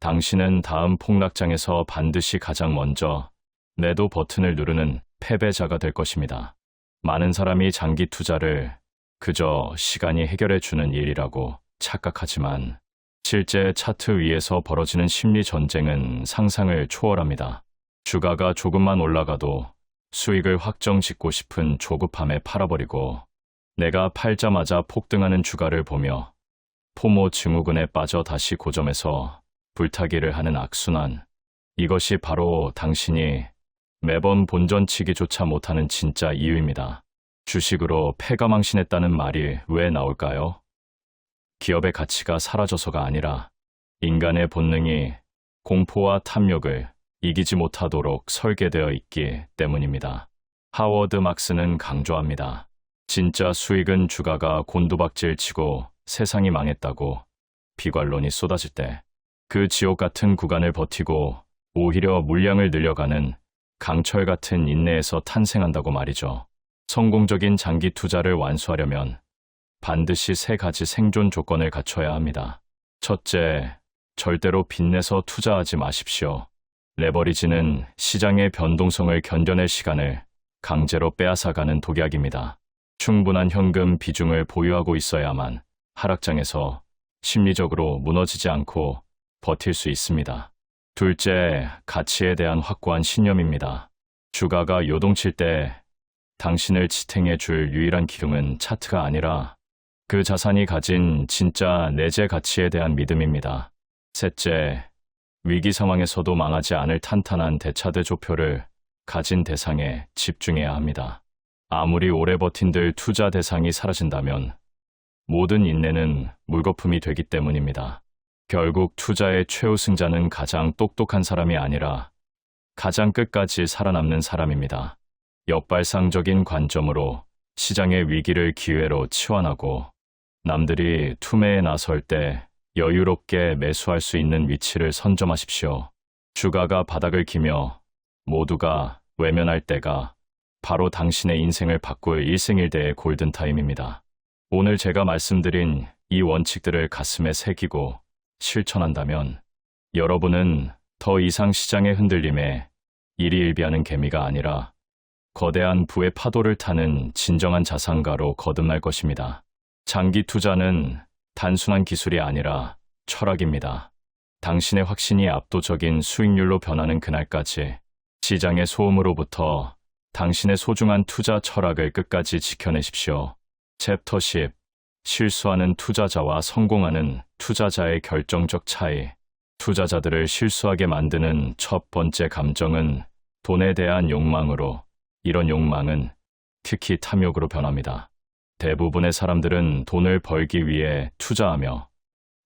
당신은 다음 폭락장에서 반드시 가장 먼저 매도 버튼을 누르는 패배자가 될 것입니다. 많은 사람이 장기 투자를 그저 시간이 해결해주는 일이라고 착각하지만 실제 차트 위에서 벌어지는 심리 전쟁은 상상을 초월합니다. 주가가 조금만 올라가도 수익을 확정 짓고 싶은 조급함에 팔아버리고 내가 팔자마자 폭등하는 주가를 보며 포모 증후군에 빠져 다시 고점에서 불타기를 하는 악순환. 이것이 바로 당신이 매번 본전치기조차 못하는 진짜 이유입니다. 주식으로 패가망신했다는 말이 왜 나올까요? 기업의 가치가 사라져서가 아니라 인간의 본능이 공포와 탐욕을 이기지 못하도록 설계되어 있기 때문입니다. 하워드 막스는 강조합니다. 진짜 수익은 주가가 곤두박질 치고 세상이 망했다고 비관론이 쏟아질 때 그 지옥 같은 구간을 버티고 오히려 물량을 늘려가는 강철 같은 인내에서 탄생한다고 말이죠. 성공적인 장기 투자를 완수하려면 반드시 3가지 생존 조건을 갖춰야 합니다. 첫째, 절대로 빚내서 투자하지 마십시오. 레버리지는 시장의 변동성을 견뎌낼 시간을 강제로 빼앗아가는 독약입니다. 충분한 현금 비중을 보유하고 있어야만 하락장에서 심리적으로 무너지지 않고 버틸 수 있습니다. 둘째, 가치에 대한 확고한 신념입니다. 주가가 요동칠 때 당신을 지탱해 줄 유일한 기둥은 차트가 아니라 그 자산이 가진 진짜 내재 가치에 대한 믿음입니다. 셋째, 위기 상황에서도 망하지 않을 탄탄한 대차대 조표를 가진 대상에 집중해야 합니다. 아무리 오래 버틴들 투자 대상이 사라진다면 모든 인내는 물거품이 되기 때문입니다. 결국 투자의 최우승자는 가장 똑똑한 사람이 아니라 가장 끝까지 살아남는 사람입니다. 역발상적인 관점으로 시장의 위기를 기회로 치환하고 남들이 투매에 나설 때 여유롭게 매수할 수 있는 위치를 선점하십시오. 주가가 바닥을 기며 모두가 외면할 때가 바로 당신의 인생을 바꿀 일생일대의 골든타임입니다. 오늘 제가 말씀드린 이 원칙들을 가슴에 새기고 실천한다면 여러분은 더 이상 시장의 흔들림에 일희일비하는 개미가 아니라 거대한 부의 파도를 타는 진정한 자산가로 거듭날 것입니다. 장기 투자는 단순한 기술이 아니라 철학입니다. 당신의 확신이 압도적인 수익률로 변하는 그날까지 시장의 소음으로부터 당신의 소중한 투자 철학을 끝까지 지켜내십시오. 챕터 10. 실수하는 투자자와 성공하는 투자자의 결정적 차이. 투자자들을 실수하게 만드는 첫 번째 감정은 돈에 대한 욕망으로, 이런 욕망은 특히 탐욕으로 변합니다. 대부분의 사람들은 돈을 벌기 위해 투자하며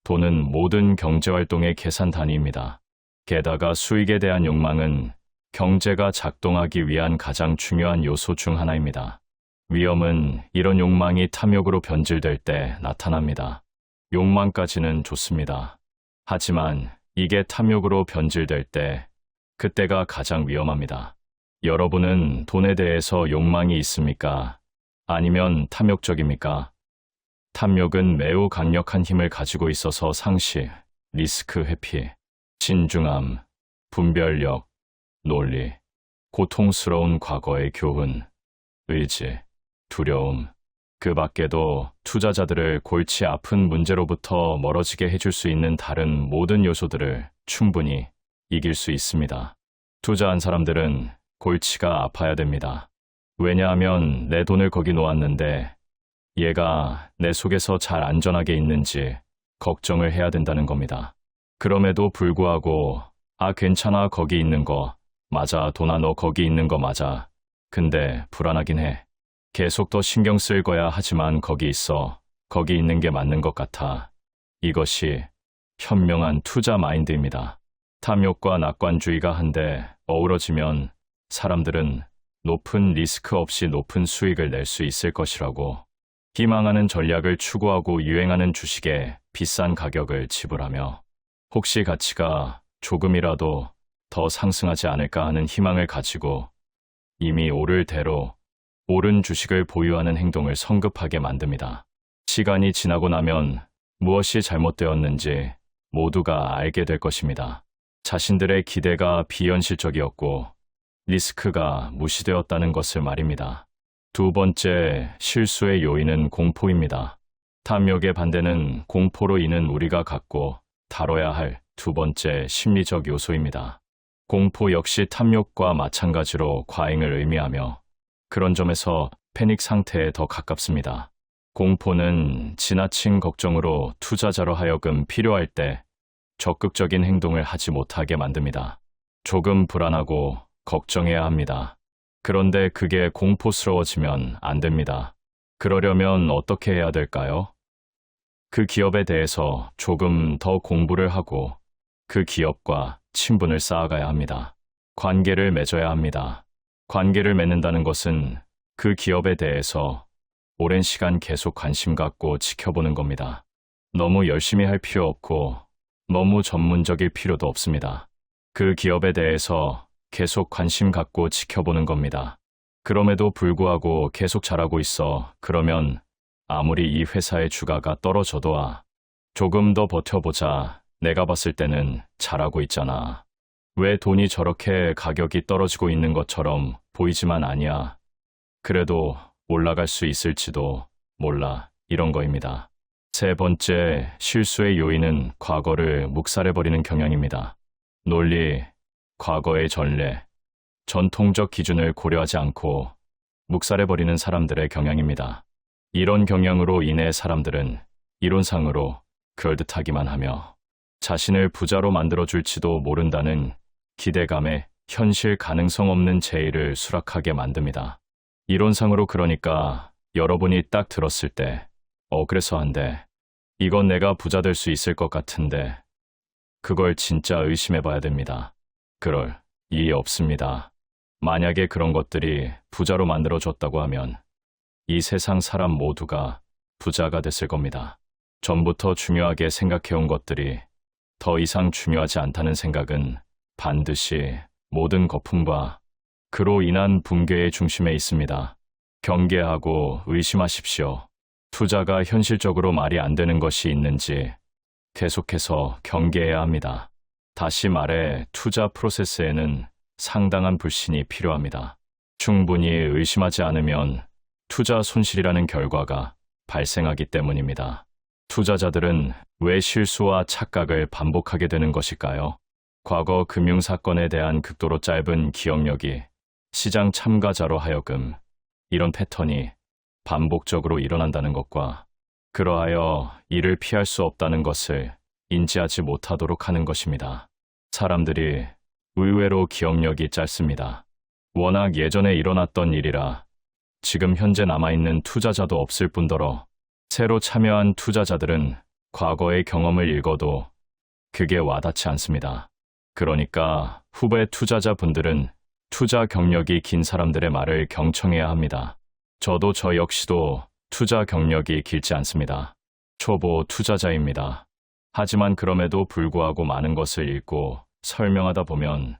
돈은 모든 경제활동의 계산 단위입니다. 게다가 수익에 대한 욕망은 경제가 작동하기 위한 가장 중요한 요소 중 하나입니다. 위험은 이런 욕망이 탐욕으로 변질될 때 나타납니다. 욕망까지는 좋습니다. 하지만 이게 탐욕으로 변질될 때 그때가 가장 위험합니다. 여러분은 돈에 대해서 욕망이 있습니까? 아니면 탐욕적입니까? 탐욕은 매우 강력한 힘을 가지고 있어서 상식, 리스크 회피, 신중함, 분별력, 논리, 고통스러운 과거의 교훈, 의지, 두려움, 그 밖에도 투자자들을 골치 아픈 문제로부터 멀어지게 해줄 수 있는 다른 모든 요소들을 충분히 이길 수 있습니다. 투자한 사람들은 골치가 아파야 됩니다. 왜냐하면 내 돈을 거기 놓았는데 얘가 내 속에서 잘 안전하게 있는지 걱정을 해야 된다는 겁니다. 그럼에도 불구하고 괜찮아, 거기 있는 거 맞아, 돈아, 너 거기 있는 거 맞아. 근데 불안하긴 해. 계속 더 신경 쓸 거야. 하지만 거기 있어. 거기 있는 게 맞는 것 같아. 이것이 현명한 투자 마인드입니다. 탐욕과 낙관주의가 한데 어우러지면 사람들은 높은 리스크 없이 높은 수익을 낼 수 있을 것이라고 희망하는 전략을 추구하고 유행하는 주식에 비싼 가격을 지불하며 혹시 가치가 조금이라도 더 상승하지 않을까 하는 희망을 가지고 이미 오를 대로 오른 주식을 보유하는 행동을 성급하게 만듭니다. 시간이 지나고 나면 무엇이 잘못되었는지 모두가 알게 될 것입니다. 자신들의 기대가 비현실적이었고 리스크가 무시되었다는 것을 말입니다. 두 번째 실수의 요인은 공포입니다. 탐욕의 반대는 공포로 인한 우리가 갖고 다뤄야 할 두 번째 심리적 요소입니다. 공포 역시 탐욕과 마찬가지로 과잉을 의미하며 그런 점에서 패닉 상태에 더 가깝습니다. 공포는 지나친 걱정으로 투자자로 하여금 필요할 때 적극적인 행동을 하지 못하게 만듭니다. 조금 불안하고 걱정해야 합니다. 그런데 그게 공포스러워지면 안 됩니다. 그러려면 어떻게 해야 될까요? 그 기업에 대해서 조금 더 공부를 하고 그 기업과 친분을 쌓아가야 합니다. 관계를 맺어야 합니다. 관계를 맺는다는 것은 그 기업에 대해서 오랜 시간 계속 관심 갖고 지켜보는 겁니다. 너무 열심히 할 필요 없고 너무 전문적일 필요도 없습니다. 그 기업에 대해서 계속 관심 갖고 지켜보는 겁니다. 그럼에도 불구하고 계속 잘하고 있어. 그러면 아무리 이 회사의 주가가 떨어져도 조금 더 버텨보자. 내가 봤을 때는 잘하고 있잖아. 왜 돈이 저렇게 가격이 떨어지고 있는 것처럼 보이지만 아니야. 그래도 올라갈 수 있을지도 몰라. 이런 거입니다. 세 번째, 실수의 요인은 과거를 묵살해버리는 경향입니다. 논리, 과거의 전례, 전통적 기준을 고려하지 않고 묵살해버리는 사람들의 경향입니다. 이런 경향으로 인해 사람들은 이론상으로 그럴듯하기만 하며 자신을 부자로 만들어줄지도 모른다는 기대감에 현실 가능성 없는 제의를 수락하게 만듭니다. 이론상으로 그러니까 여러분이 딱 들었을 때 그래서 한데 이건 내가 부자 될 수 있을 것 같은데 그걸 진짜 의심해봐야 됩니다. 그럴 일이 없습니다. 만약에 그런 것들이 부자로 만들어줬다고 하면 이 세상 사람 모두가 부자가 됐을 겁니다. 전부터 중요하게 생각해온 것들이 더 이상 중요하지 않다는 생각은 반드시 모든 거품과 그로 인한 붕괴의 중심에 있습니다. 경계하고 의심하십시오. 투자가 현실적으로 말이 안 되는 것이 있는지 계속해서 경계해야 합니다. 다시 말해 투자 프로세스에는 상당한 불신이 필요합니다. 충분히 의심하지 않으면 투자 손실이라는 결과가 발생하기 때문입니다. 투자자들은 왜 실수와 착각을 반복하게 되는 것일까요? 과거 금융사건에 대한 극도로 짧은 기억력이 시장 참가자로 하여금 이런 패턴이 반복적으로 일어난다는 것과 그러하여 이를 피할 수 없다는 것을 인지하지 못하도록 하는 것입니다. 사람들이 의외로 기억력이 짧습니다. 워낙 예전에 일어났던 일이라 지금 현재 남아있는 투자자도 없을 뿐더러 새로 참여한 투자자들은 과거의 경험을 읽어도 그게 와닿지 않습니다. 그러니까 후배 투자자분들은 투자 경력이 긴 사람들의 말을 경청해야 합니다. 저도 저 역시도 투자 경력이 길지 않습니다. 초보 투자자입니다. 하지만 그럼에도 불구하고 많은 것을 읽고 설명하다 보면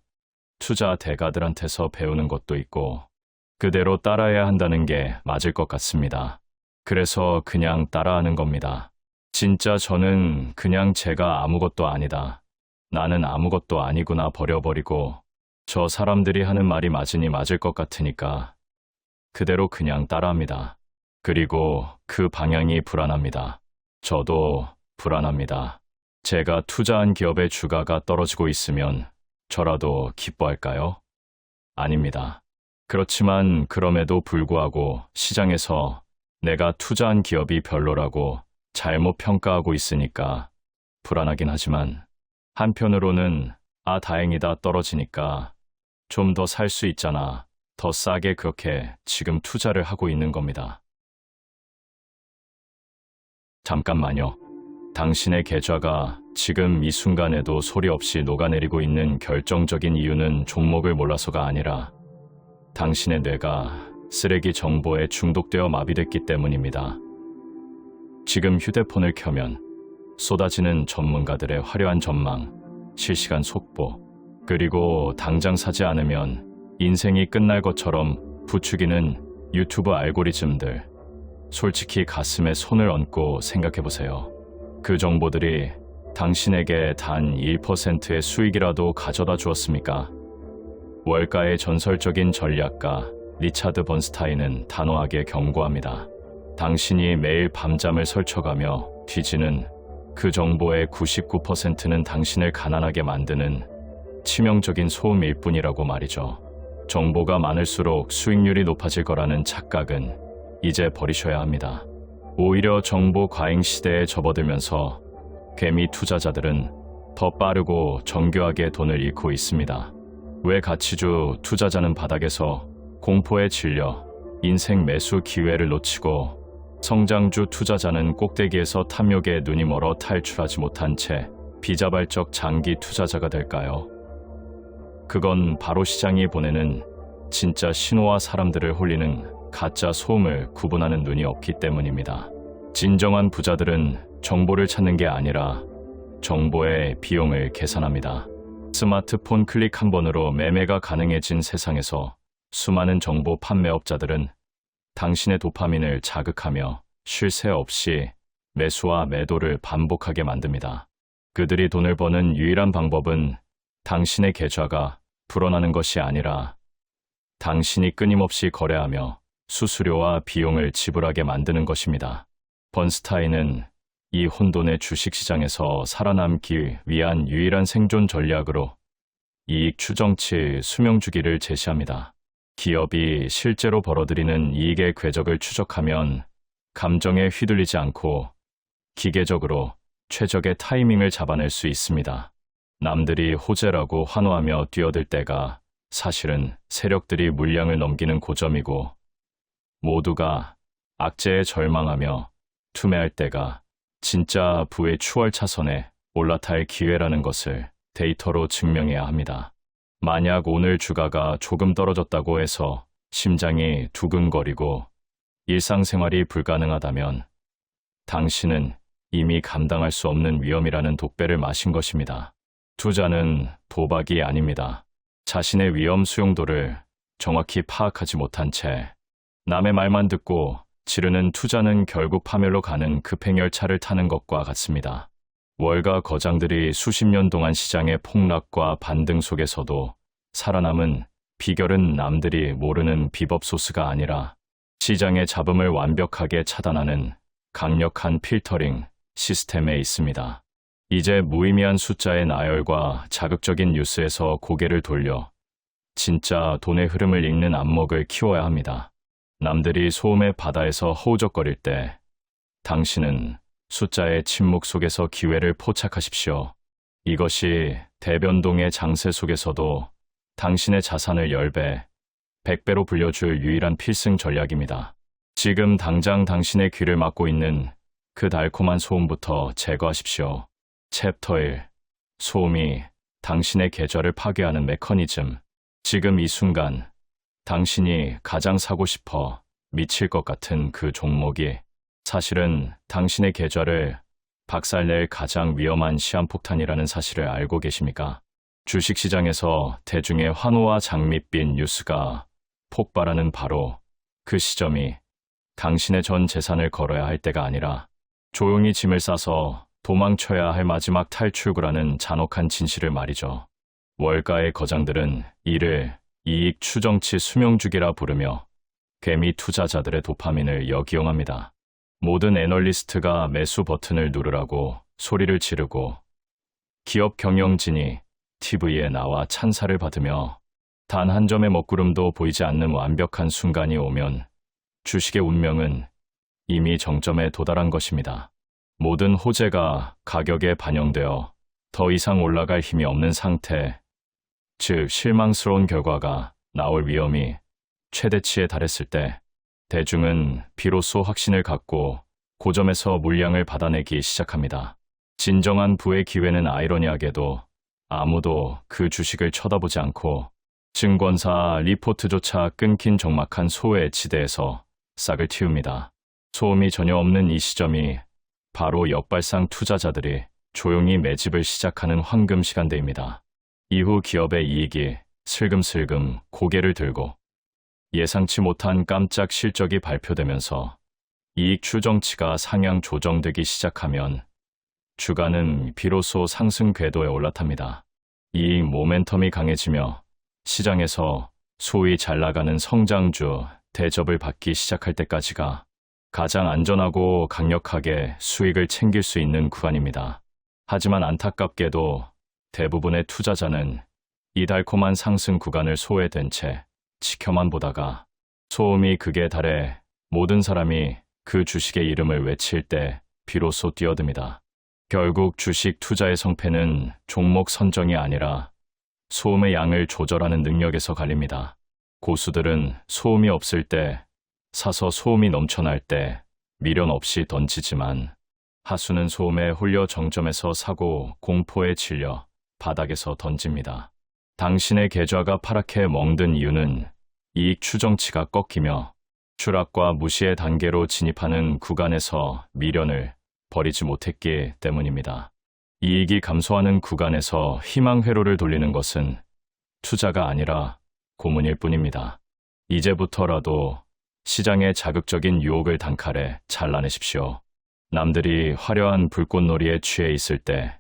투자 대가들한테서 배우는 것도 있고 그대로 따라해야 한다는 게 맞을 것 같습니다. 그래서 그냥 따라하는 겁니다. 진짜 저는 그냥 제가 아무것도 아니다. 나는 아무것도 아니구나 버려버리고 저 사람들이 하는 말이 맞으니 맞을 것 같으니까 그대로 그냥 따라합니다. 그리고 그 방향이 불안합니다. 저도 불안합니다. 제가 투자한 기업의 주가가 떨어지고 있으면 저라도 기뻐할까요? 아닙니다. 그렇지만 그럼에도 불구하고 시장에서 내가 투자한 기업이 별로라고 잘못 평가하고 있으니까 불안하긴 하지만 한편으로는 다행이다 떨어지니까 좀 더 살 수 있잖아. 더 싸게 그렇게 지금 투자를 하고 있는 겁니다. 잠깐만요. 당신의 계좌가 지금 이 순간에도 소리 없이 녹아내리고 있는 결정적인 이유는 종목을 몰라서가 아니라 당신의 뇌가 쓰레기 정보에 중독되어 마비됐기 때문입니다. 지금 휴대폰을 켜면 쏟아지는 전문가들의 화려한 전망, 실시간 속보, 그리고 당장 사지 않으면 인생이 끝날 것처럼 부추기는 유튜브 알고리즘들. 솔직히 가슴에 손을 얹고 생각해보세요. 그 정보들이 당신에게 단 1%의 수익이라도 가져다 주었습니까? 월가의 전설적인 전략가 리차드 번스타인은 단호하게 경고합니다. 당신이 매일 밤잠을 설쳐가며 뒤지는 그 정보의 99%는 당신을 가난하게 만드는 치명적인 소음일 뿐이라고 말이죠. 정보가 많을수록 수익률이 높아질 거라는 착각은 이제 버리셔야 합니다. 오히려 정보 과잉 시대에 접어들면서 개미 투자자들은 더 빠르고 정교하게 돈을 잃고 있습니다. 왜 가치주 투자자는 바닥에서 공포에 질려 인생 매수 기회를 놓치고 성장주 투자자는 꼭대기에서 탐욕에 눈이 멀어 탈출하지 못한 채 비자발적 장기 투자자가 될까요? 그건 바로 시장이 보내는 진짜 신호와 사람들을 홀리는 가짜 소음을 구분하는 눈이 없기 때문입니다. 진정한 부자들은 정보를 찾는 게 아니라 정보의 비용을 계산합니다. 스마트폰 클릭 한 번으로 매매가 가능해진 세상에서 수많은 정보 판매업자들은 당신의 도파민을 자극하며 쉴 새 없이 매수와 매도를 반복하게 만듭니다. 그들이 돈을 버는 유일한 방법은 당신의 계좌가 불어나는 것이 아니라 당신이 끊임없이 거래하며 수수료와 비용을 지불하게 만드는 것입니다. 번스타인은 이 혼돈의 주식시장에서 살아남기 위한 유일한 생존 전략으로 이익 추정치 수명주기를 제시합니다. 기업이 실제로 벌어들이는 이익의 궤적을 추적하면 감정에 휘둘리지 않고 기계적으로 최적의 타이밍을 잡아낼 수 있습니다. 남들이 호재라고 환호하며 뛰어들 때가 사실은 세력들이 물량을 넘기는 고점이고, 모두가 악재에 절망하며 투매할 때가 진짜 부의 추월차선에 올라탈 기회라는 것을 데이터로 증명해야 합니다. 만약 오늘 주가가 조금 떨어졌다고 해서 심장이 두근거리고 일상생활이 불가능하다면 당신은 이미 감당할 수 없는 위험이라는 독배를 마신 것입니다. 투자는 도박이 아닙니다. 자신의 위험 수용도를 정확히 파악하지 못한 채 남의 말만 듣고 지르는 투자는 결국 파멸로 가는 급행열차를 타는 것과 같습니다. 월가 거장들이 수십 년 동안 시장의 폭락과 반등 속에서도 살아남은 비결은 남들이 모르는 비법 소스가 아니라 시장의 잡음을 완벽하게 차단하는 강력한 필터링 시스템에 있습니다. 이제 무의미한 숫자의 나열과 자극적인 뉴스에서 고개를 돌려 진짜 돈의 흐름을 읽는 안목을 키워야 합니다. 남들이 소음의 바다에서 허우적거릴 때 당신은 숫자의 침묵 속에서 기회를 포착하십시오. 이것이 대변동의 장세 속에서도 당신의 자산을 10배, 100배로 불려줄 유일한 필승 전략입니다. 지금 당장 당신의 귀를 막고 있는 그 달콤한 소음부터 제거하십시오. 챕터 1. 소음이 당신의 계좌를 파괴하는 메커니즘. 지금 이 순간 당신이 가장 사고 싶어 미칠 것 같은 그 종목이 사실은 당신의 계좌를 박살낼 가장 위험한 시한폭탄이라는 사실을 알고 계십니까? 주식시장에서 대중의 환호와 장밋빛 뉴스가 폭발하는 바로 그 시점이 당신의 전 재산을 걸어야 할 때가 아니라 조용히 짐을 싸서 도망쳐야 할 마지막 탈출구라는 잔혹한 진실을 말이죠. 월가의 거장들은 이를 이익 추정치 수명주기라 부르며 개미 투자자들의 도파민을 역이용합니다. 모든 애널리스트가 매수 버튼을 누르라고 소리를 지르고 기업 경영진이 TV에 나와 찬사를 받으며 단 한 점의 먹구름도 보이지 않는 완벽한 순간이 오면 주식의 운명은 이미 정점에 도달한 것입니다. 모든 호재가 가격에 반영되어 더 이상 올라갈 힘이 없는 상태, 즉 실망스러운 결과가 나올 위험이 최대치에 달했을 때 대중은 비로소 확신을 갖고 고점에서 물량을 받아내기 시작합니다. 진정한 부의 기회는 아이러니하게도 아무도 그 주식을 쳐다보지 않고 증권사 리포트조차 끊긴 적막한 소외 지대에서 싹을 틔웁니다. 소음이 전혀 없는 이 시점이 바로 역발상 투자자들이 조용히 매집을 시작하는 황금 시간대입니다. 이후 기업의 이익이 슬금슬금 고개를 들고 예상치 못한 깜짝 실적이 발표되면서 이익 추정치가 상향 조정되기 시작하면 주가는 비로소 상승 궤도에 올라탑니다. 이익 모멘텀이 강해지며 시장에서 소위 잘 나가는 성장주 대접을 받기 시작할 때까지가 가장 안전하고 강력하게 수익을 챙길 수 있는 구간입니다. 하지만 안타깝게도 대부분의 투자자는 이 달콤한 상승 구간을 소외된 채 지켜만 보다가 소음이 극에 달해 모든 사람이 그 주식의 이름을 외칠 때 비로소 뛰어듭니다. 결국 주식 투자의 성패는 종목 선정이 아니라 소음의 양을 조절하는 능력에서 갈립니다. 고수들은 소음이 없을 때 사서 소음이 넘쳐날 때 미련 없이 던지지만 하수는 소음에 홀려 정점에서 사고 공포에 질려 바닥에서 던집니다. 당신의 계좌가 파랗게 멍든 이유는 이익 추정치가 꺾이며 추락과 무시의 단계로 진입하는 구간에서 미련을 버리지 못했기 때문입니다. 이익이 감소하는 구간에서 희망 회로를 돌리는 것은 투자가 아니라 고문일 뿐입니다. 이제부터라도 시장의 자극적인 유혹을 단칼에 잘라내십시오. 남들이 화려한 불꽃놀이에 취해 있을 때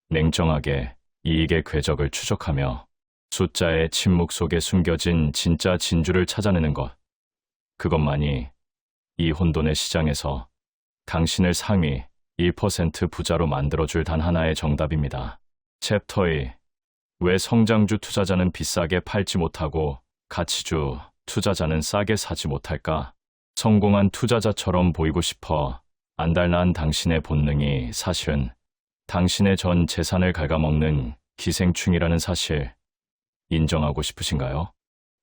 냉정하게 이익의 궤적을 추적하며 숫자의 침묵 속에 숨겨진 진짜 진주를 찾아내는 것, 그것만이 이 혼돈의 시장에서 당신을 상위 1% 부자로 만들어줄 단 하나의 정답입니다. 챕터 2. 왜 성장주 투자자는 비싸게 팔지 못하고 가치주 투자자는 싸게 사지 못할까? 성공한 투자자처럼 보이고 싶어 안달난 당신의 본능이 사실은 당신의 전 재산을 갉아먹는 기생충이라는 사실 인정하고 싶으신가요?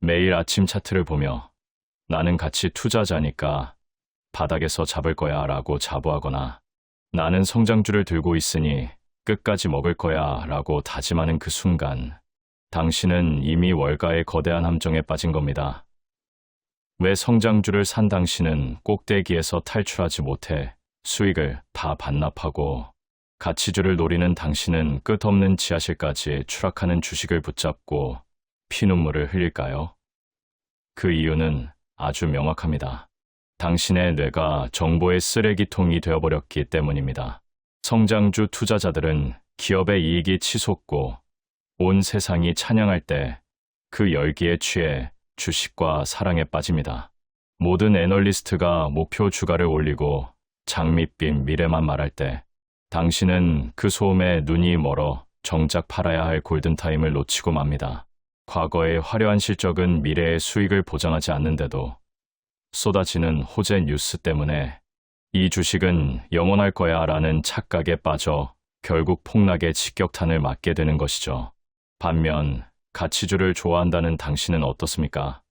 매일 아침 차트를 보며 나는 가치 투자자니까 바닥에서 잡을 거야 라고 자부하거나 나는 성장주를 들고 있으니 끝까지 먹을 거야 라고 다짐하는 그 순간 당신은 이미 월가의 거대한 함정에 빠진 겁니다. 왜 성장주를 산 당신은 꼭대기에서 탈출하지 못해 수익을 다 반납하고 가치주를 노리는 당신은 끝없는 지하실까지 추락하는 주식을 붙잡고 피눈물을 흘릴까요? 그 이유는 아주 명확합니다. 당신의 뇌가 정보의 쓰레기통이 되어버렸기 때문입니다. 성장주 투자자들은 기업의 이익이 치솟고 온 세상이 찬양할 때 그 열기에 취해 주식과 사랑에 빠집니다. 모든 애널리스트가 목표 주가를 올리고 장밋빛 미래만 말할 때 당신은 그 소음에 눈이 멀어 정작 팔아야 할 골든타임을 놓치고 맙니다. 과거의 화려한 실적은 미래의 수익을 보장하지 않는데도 쏟아지는 호재 뉴스 때문에 이 주식은 영원할 거야 라는 착각에 빠져 결국 폭락의 직격탄을 맞게 되는 것이죠. 반면 가치주를 좋아한다는 당신은 어떻습니까?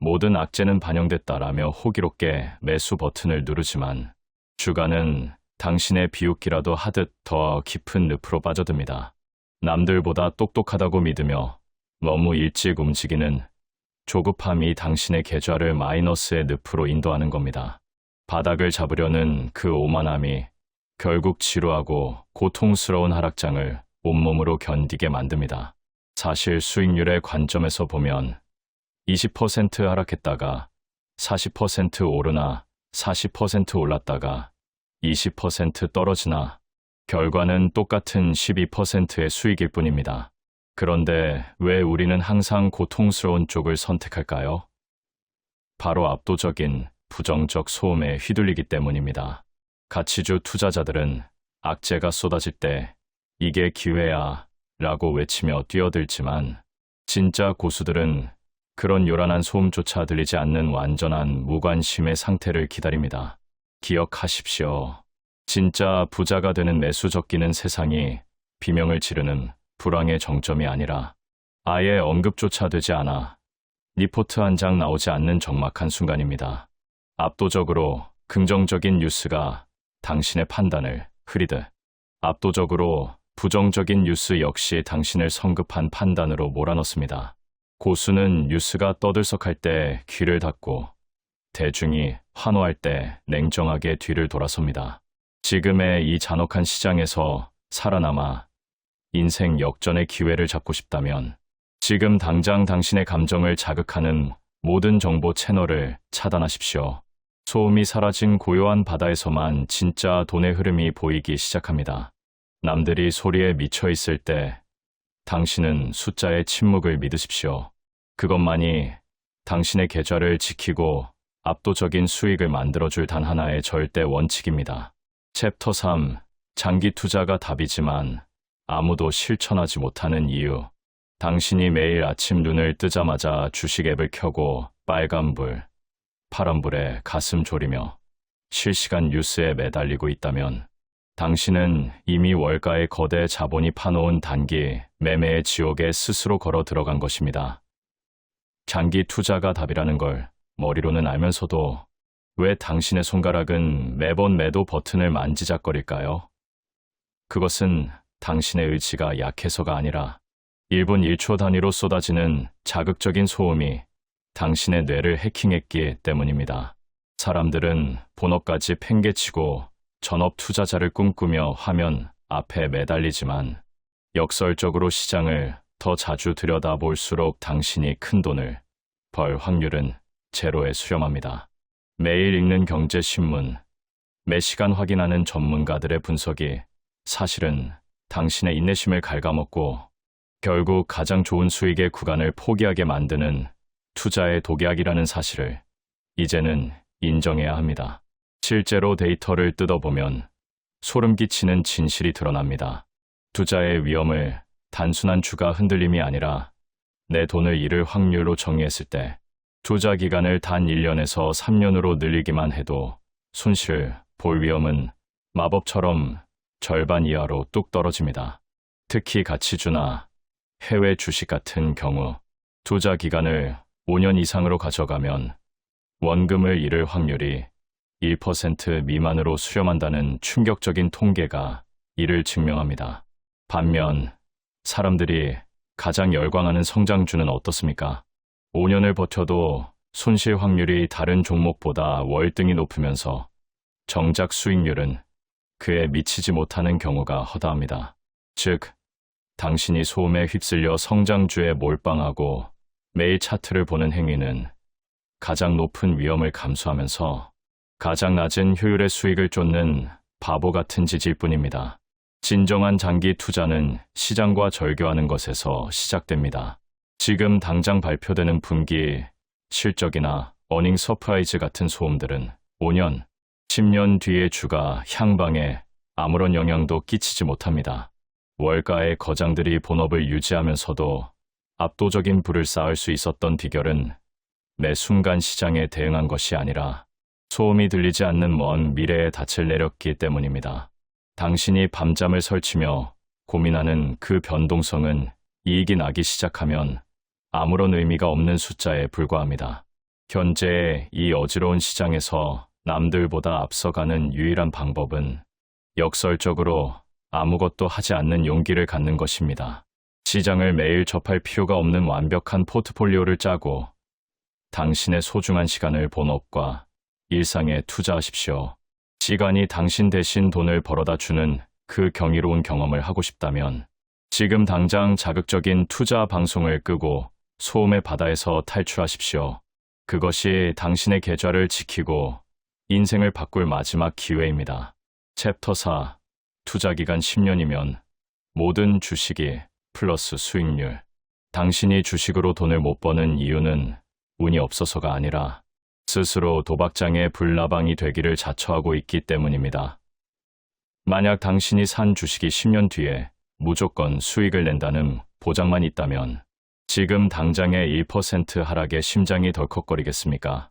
모든 악재는 반영됐다라며 호기롭게 매수 버튼을 누르지만 주가는 당신의 비웃기라도 하듯 더 깊은 늪으로 빠져듭니다. 남들보다 똑똑하다고 믿으며 너무 일찍 움직이는 조급함이 당신의 계좌를 마이너스의 늪으로 인도하는 겁니다. 바닥을 잡으려는 그 오만함이 결국 지루하고 고통스러운 하락장을 온몸으로 견디게 만듭니다. 사실 수익률의 관점에서 보면 20% 하락했다가 40% 오르나 40% 올랐다가 20% 떨어지나 결과는 똑같은 12%의 수익일 뿐입니다. 그런데 왜 우리는 항상 고통스러운 쪽을 선택할까요? 바로 압도적인 부정적 소음에 휘둘리기 때문입니다. 가치주 투자자들은 악재가 쏟아질 때 이게 기회야 라고 외치며 뛰어들지만 진짜 고수들은 그런 요란한 소음조차 들리지 않는 완전한 무관심의 상태를 기다립니다. 기억하십시오. 진짜 부자가 되는 매수 적기는 세상이 비명을 지르는 불황의 정점이 아니라 아예 언급조차 되지 않아 리포트 한 장 나오지 않는 적막한 순간입니다. 압도적으로 긍정적인 뉴스가 당신의 판단을 흐리듯 압도적으로 부정적인 뉴스 역시 당신을 성급한 판단으로 몰아넣습니다. 고수는 뉴스가 떠들썩할 때 귀를 닫고 대중이 환호할 때 냉정하게 뒤를 돌아섭니다. 지금의 이 잔혹한 시장에서 살아남아 인생 역전의 기회를 잡고 싶다면 지금 당장 당신의 감정을 자극하는 모든 정보 채널을 차단하십시오. 소음이 사라진 고요한 바다에서만 진짜 돈의 흐름이 보이기 시작합니다. 남들이 소리에 미쳐 있을 때 당신은 숫자의 침묵을 믿으십시오. 그것만이 당신의 계좌를 지키고 압도적인 수익을 만들어줄 단 하나의 절대 원칙입니다. 챕터 3. 장기 투자가 답이지만 아무도 실천하지 못하는 이유. 당신이 매일 아침 눈을 뜨자마자 주식 앱을 켜고 빨간불, 파란불에 가슴 졸이며 실시간 뉴스에 매달리고 있다면 당신은 이미 월가의 거대 자본이 파놓은 단기 매매의 지옥에 스스로 걸어 들어간 것입니다. 장기 투자가 답이라는 걸 머리로는 알면서도 왜 당신의 손가락은 매번 매도 버튼을 만지작거릴까요? 그것은 당신의 의지가 약해서가 아니라 1분 1초 단위로 쏟아지는 자극적인 소음이 당신의 뇌를 해킹했기 때문입니다. 사람들은 본업까지 팽개치고 전업 투자자를 꿈꾸며 화면 앞에 매달리지만 역설적으로 시장을 더 자주 들여다볼수록 당신이 큰 돈을 벌 확률은 제로에 수렴합니다. 매일 읽는 경제신문, 매 시간 확인하는 전문가들의 분석이 사실은 당신의 인내심을 갉아먹고 결국 가장 좋은 수익의 구간을 포기하게 만드는 투자의 독약이라는 사실을 이제는 인정해야 합니다. 실제로 데이터를 뜯어보면 소름 끼치는 진실이 드러납니다. 투자의 위험을 단순한 주가 흔들림이 아니라 내 돈을 잃을 확률로 정의했을 때 투자 기간을 단 1년에서 3년으로 늘리기만 해도 손실을 볼 위험은 마법처럼 절반 이하로 뚝 떨어집니다. 특히 가치주나 해외 주식 같은 경우 투자 기간을 5년 이상으로 가져가면 원금을 잃을 확률이 1% 미만으로 수렴한다는 충격적인 통계가 이를 증명합니다. 반면 사람들이 가장 열광하는 성장주는 어떻습니까? 5년을 버텨도 손실 확률이 다른 종목보다 월등히 높으면서 정작 수익률은 그에 미치지 못하는 경우가 허다합니다. 즉, 당신이 소음에 휩쓸려 성장주에 몰빵하고 매일 차트를 보는 행위는 가장 높은 위험을 감수하면서 가장 낮은 효율의 수익을 쫓는 바보 같은 짓일 뿐입니다. 진정한 장기 투자는 시장과 절교하는 것에서 시작됩니다. 지금 당장 발표되는 분기 실적이나 어닝 서프라이즈 같은 소음들은 5년, 10년 뒤의 주가 향방에 아무런 영향도 끼치지 못합니다. 월가의 거장들이 본업을 유지하면서도 압도적인 부를 쌓을 수 있었던 비결은 매 순간 시장에 대응한 것이 아니라 소음이 들리지 않는 먼 미래의 닻을 내렸기 때문입니다. 당신이 밤잠을 설치며 고민하는 그 변동성은 이익이 나기 시작하면 아무런 의미가 없는 숫자에 불과합니다. 현재의 이 어지러운 시장에서 남들보다 앞서가는 유일한 방법은 역설적으로 아무것도 하지 않는 용기를 갖는 것입니다. 시장을 매일 접할 필요가 없는 완벽한 포트폴리오를 짜고 당신의 소중한 시간을 본업과 일상에 투자하십시오. 시간이 당신 대신 돈을 벌어다 주는 그 경이로운 경험을 하고 싶다면 지금 당장 자극적인 투자 방송을 끄고 소음의 바다에서 탈출하십시오. 그것이 당신의 계좌를 지키고 인생을 바꿀 마지막 기회입니다. 챕터 4. 투자기간 10년이면 모든 주식이 플러스 수익률. 당신이 주식으로 돈을 못 버는 이유는 운이 없어서가 아니라 스스로 도박장의 불나방이 되기를 자처하고 있기 때문입니다. 만약 당신이 산 주식이 10년 뒤에 무조건 수익을 낸다는 보장만 있다면 지금 당장의 1% 하락에 심장이 덜컥거리겠습니까?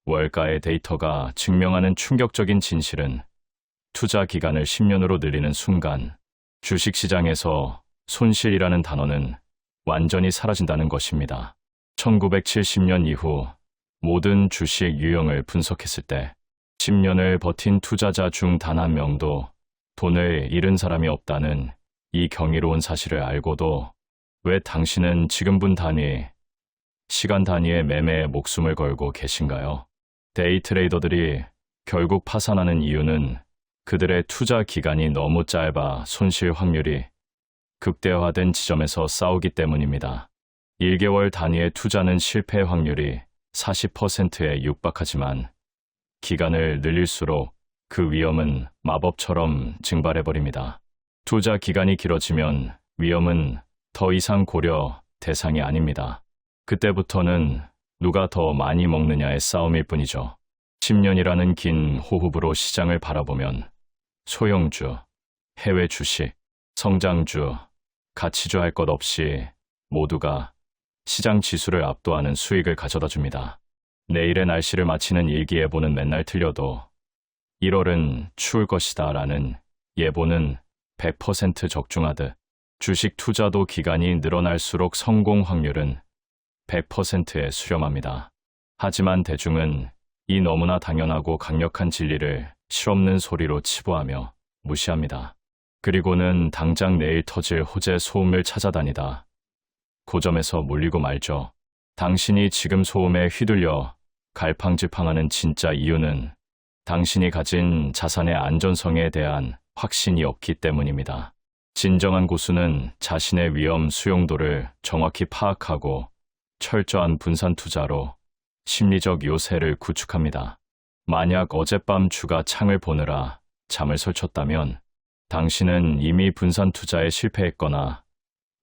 월가의 데이터가 증명하는 충격적인 진실은 투자 기간을 10년으로 늘리는 순간 주식시장에서 손실이라는 단어는 완전히 사라진다는 것입니다. 1970년 이후 모든 주식 유형을 분석했을 때 10년을 버틴 투자자 중 단 한 명도 돈을 잃은 사람이 없다는 이 경이로운 사실을 알고도 왜 당신은 지금 분 단위, 시간 단위의 매매에 목숨을 걸고 계신가요? 데이 트레이더들이 결국 파산하는 이유는 그들의 투자 기간이 너무 짧아 손실 확률이 극대화된 지점에서 싸우기 때문입니다. 1개월 단위의 투자는 실패 확률이 40%에 육박하지만 기간을 늘릴수록 그 위험은 마법처럼 증발해버립니다. 투자 기간이 길어지면 위험은 더 이상 고려 대상이 아닙니다. 그때부터는 누가 더 많이 먹느냐의 싸움일 뿐이죠. 10년이라는 긴 호흡으로 시장을 바라보면 소형주, 해외 주식, 성장주, 가치주 할 것 없이 모두가 시장 지수를 압도하는 수익을 가져다 줍니다. 내일의 날씨를 마치는 일기예보는 맨날 틀려도 1월은 추울 것이다 라는 예보는 100% 적중하듯 주식 투자도 기간이 늘어날수록 성공 확률은 100%에 수렴합니다. 하지만 대중은 이 너무나 당연하고 강력한 진리를 실없는 소리로 치부하며 무시합니다. 그리고는 당장 내일 터질 호재 소음을 찾아다니다 고점에서 몰리고 말죠. 당신이 지금 소음에 휘둘려 갈팡질팡하는 진짜 이유는 당신이 가진 자산의 안전성에 대한 확신이 없기 때문입니다. 진정한 고수는 자신의 위험 수용도를 정확히 파악하고 철저한 분산 투자로 심리적 요새를 구축합니다. 만약 어젯밤 주가 창을 보느라 잠을 설쳤다면 당신은 이미 분산 투자에 실패했거나